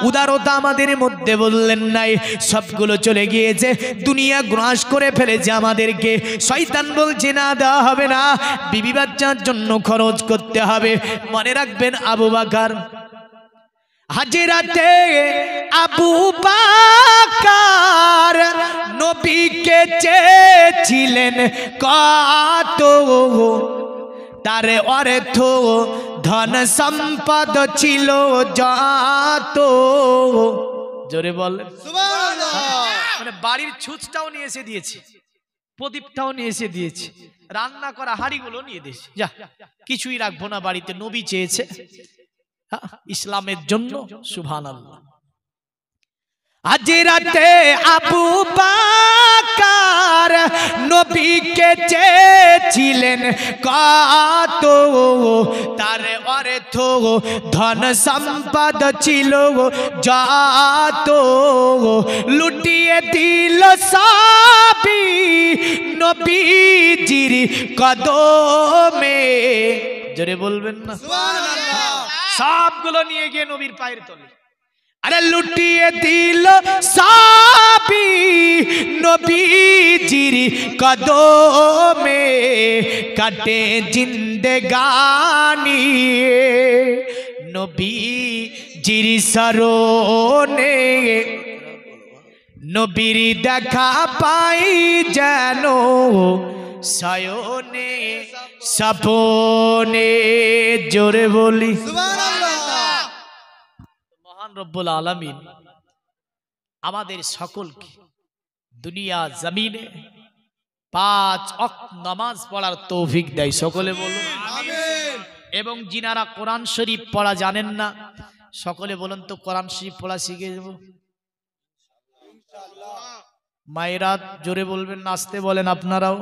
উদারতা আমাদের মধ্যে বললেন নাই, সবগুলো চলে গিয়েছে, দুনিয়া গ্রাস করে ফেলেছে আমাদেরকে। শয়তান বলছে না দেওয়া হবে না, বিবি বাচ্চার জন্য খরচ করতে হবে। মনে রাখবেন আবু বকর হাজিরাতে আবু বকর নবীকে চেয়েছিলেন কত, তার অর্থ ধন সম্পদ ছিল যত। জোরে বলেন সুবহানাল্লাহ। মানে বাড়ির ছুঁচটাও নিয়ে এসে দিয়েছে, প্রদীপটাও নিয়ে এসে দিয়েছে, রান্না করা হাড়িগুলো নিয়ে দিয়েছে। যা কিছুই রাখবো না বাড়িতে, নবী চেয়েছে ইসলামের জন্য। সুবহানাল্লাহ। আজ রাতে আবু বকর নবীকে চেয়েছিলেন কত, তার অর্থ ধন সম্পদ ছিল যত, লুটিয়ে দিল সবই নবীজির কদমে। জোরে বলবেন না সুবহানাল্লাহ। সবগুলো নিয়ে গিয়ে নবীর পায়ের তলে, আরে লুটিয়ে দিল সবই নবীজির কদমে, কাটে জিন্দেগানি নবীজির শরণে, নবীর দেখা পাই যেন সায়নে সপনে। জোরে বলি সুবহানাল্লাহ। মহান রব্বুল আলামিন আমাদের সকলকে দুনিয়া জমিনে 5 ওয়াক্ত নামাজ পড়ার তৌফিক দেয়, সকলে বলুন আমিন। এবং যিনারা কোরআন শরীফ পড়া জানেন না, সকলে বলুন তো কোরআন শরীফ পড়া শিখে যাব ইনশাআল্লাহ। মায়েরা জোরে বলবেন, নাচতে বলেন আপনারাও,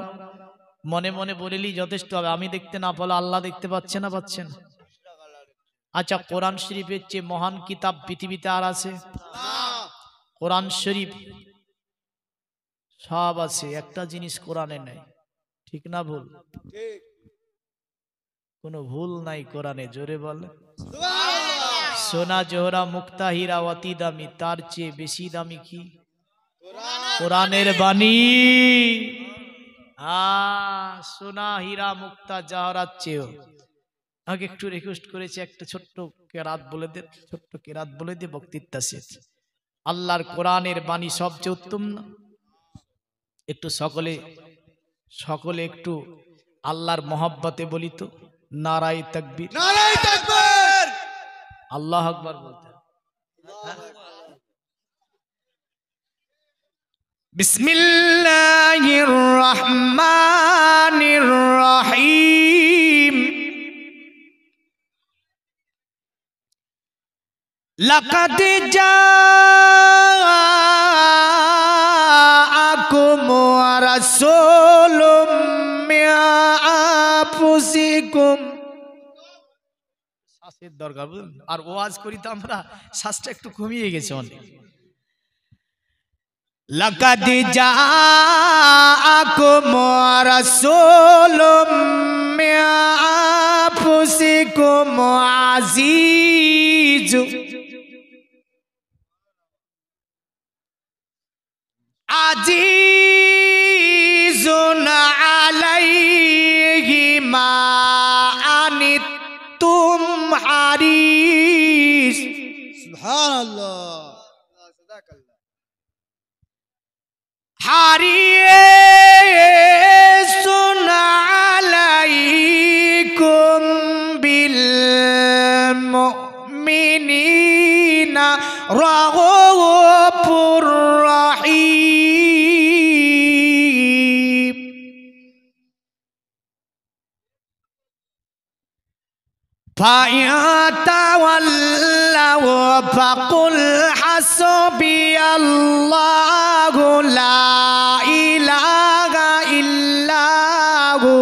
মনে মনে বলেলি যথেষ্ট হবে। আমি দেখতে না পারলে আল্লাহ দেখতে পাচ্ছে না, পাচ্ছেন? আচ্ছা, কোরআন শরীফের চেয়ে মহান কিতাব পৃথিবীতে আর আছে? কোরআন শরীফ সব আছে, একটা জিনিস কোরআনে নাই। ঠিক না ভুল? কোনো ভুল নাই কোরআনে, জোরে বলে। সোনা জোহরা মুক্তা হীরা অতি দামি, তার চেয়ে বেশি দামি কি? কোরআনের বাণী। সোনা হীরা মুক্তা জহরাত চেয়েও। আমাকে একটু রিকোয়েস্ট করেছে একটা ছোট্ট কেরাত বলে দে, ছোট্ট কেরাত বলে দে, বক্তৃতা শেষ। আল্লাহর কোরআনের বাণী সবচেয়ে উত্তম না? একটু সকলে একটু আল্লাহর মহব্বতে বলি তো, নারায়ে তাকবীর, নারায়ে তাকবীর, আল্লাহু আকবার বলতে। বিসমিল্লাহির রহমানির রহিম। লাকাদ জাআকুম রাসূলুম মিন আনফুসিকুম। শ্বাসের দরকার, আর ওয়াজ করি তো আমরা, শ্বাসটা একটু কমিয়ে গেছে অনেক। লাকাদ জাআকুম রাসূলুম মিন আনফুসিকুম আজিজুন আলাইহি মা আনিতুম হারিস। সুবহানাল্লাহ। হারিসুন আলাইকুম বিল মুমিনিনা রাউফুর রাহিম। ফায়াতাওয়াল্লাউ ফাকুল হাসবিয়াল্লাহু লা ইলাহা ইল্লাহু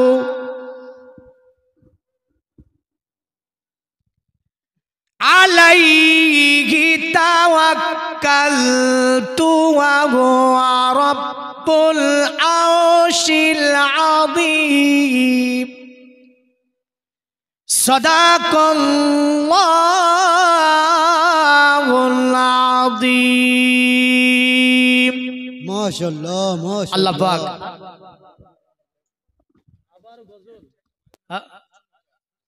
আলাইহি তাওয়াক্কালতু ওয়া হুয়া রাব্বুল আরশিল আযীম। সাদাকাল্লাহুল আযীম। মাশাআল্লাহ, মাশাআল্লাহ। আল্লাহ পাক।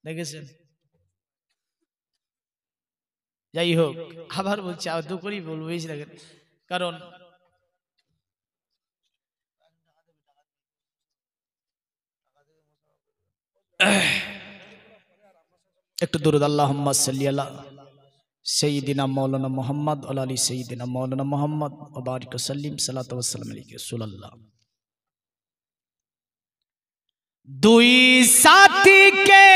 দেখেছেন? যাই হোক, আবার বলছি, আদৌ করেই বলবো, বেশি দেখেন, কারণ একটু দরুদ আল্লাহুম্মা সাল্লি আলা সাইয়্যিদিনা মাওলানা মুহাম্মদ ওয়া আলা আলি সাইয়্যিদিনা মাওলানা মুহাম্মদ ওয়া বারিক ওয়া সাল্লিম। সালাতু ওয়া সালাম আলাইহি রাসূলুল্লাহ। দুই সাথীকে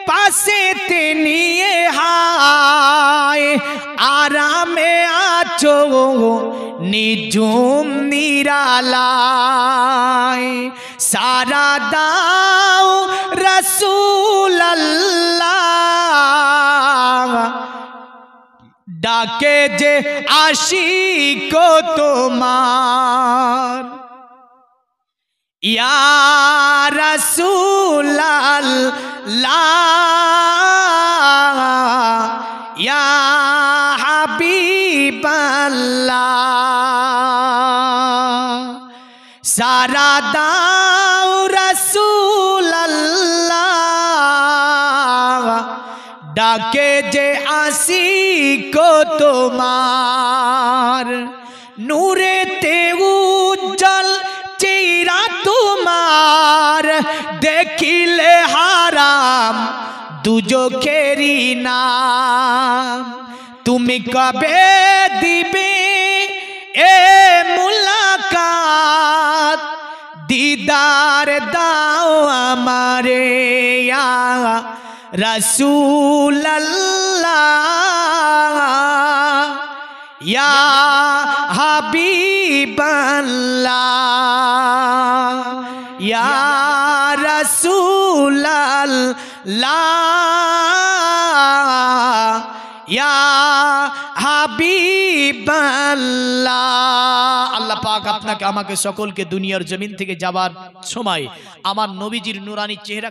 পাশেতে নিয়ে হায় আরামে আছো নিঝুম নিরালায়। সারা দাও রাসূলুল্লাহ, ডাকে যে আশিক তোমার। ইয়া রাসূলুল্লাহ, ইয়া হাবিবাল্লাহ, সারা দাও রাসূলুল্লাহ, ডাকে যে আশিক তোমার। নূরেতে উজ্জ্বল চেহারা তোমার, দেখিলে হারাম দুজখেরি নাম। তুমি কবে দিবে এ মুলাকাত, দিদার দাও আমারে ইয়া রাসূলুল্লাহ, ইয়া হাবিবাল্লাহ, ইয়া রাসূলুল্লাহ, ইয়া হাবিবাল্লাহ। আল্লাহ পাক আপনাকে আমাকে সকলকে দুনিয়ার জমিন থেকে যাবার সময় আমার নবীজির নুরানি চেহারা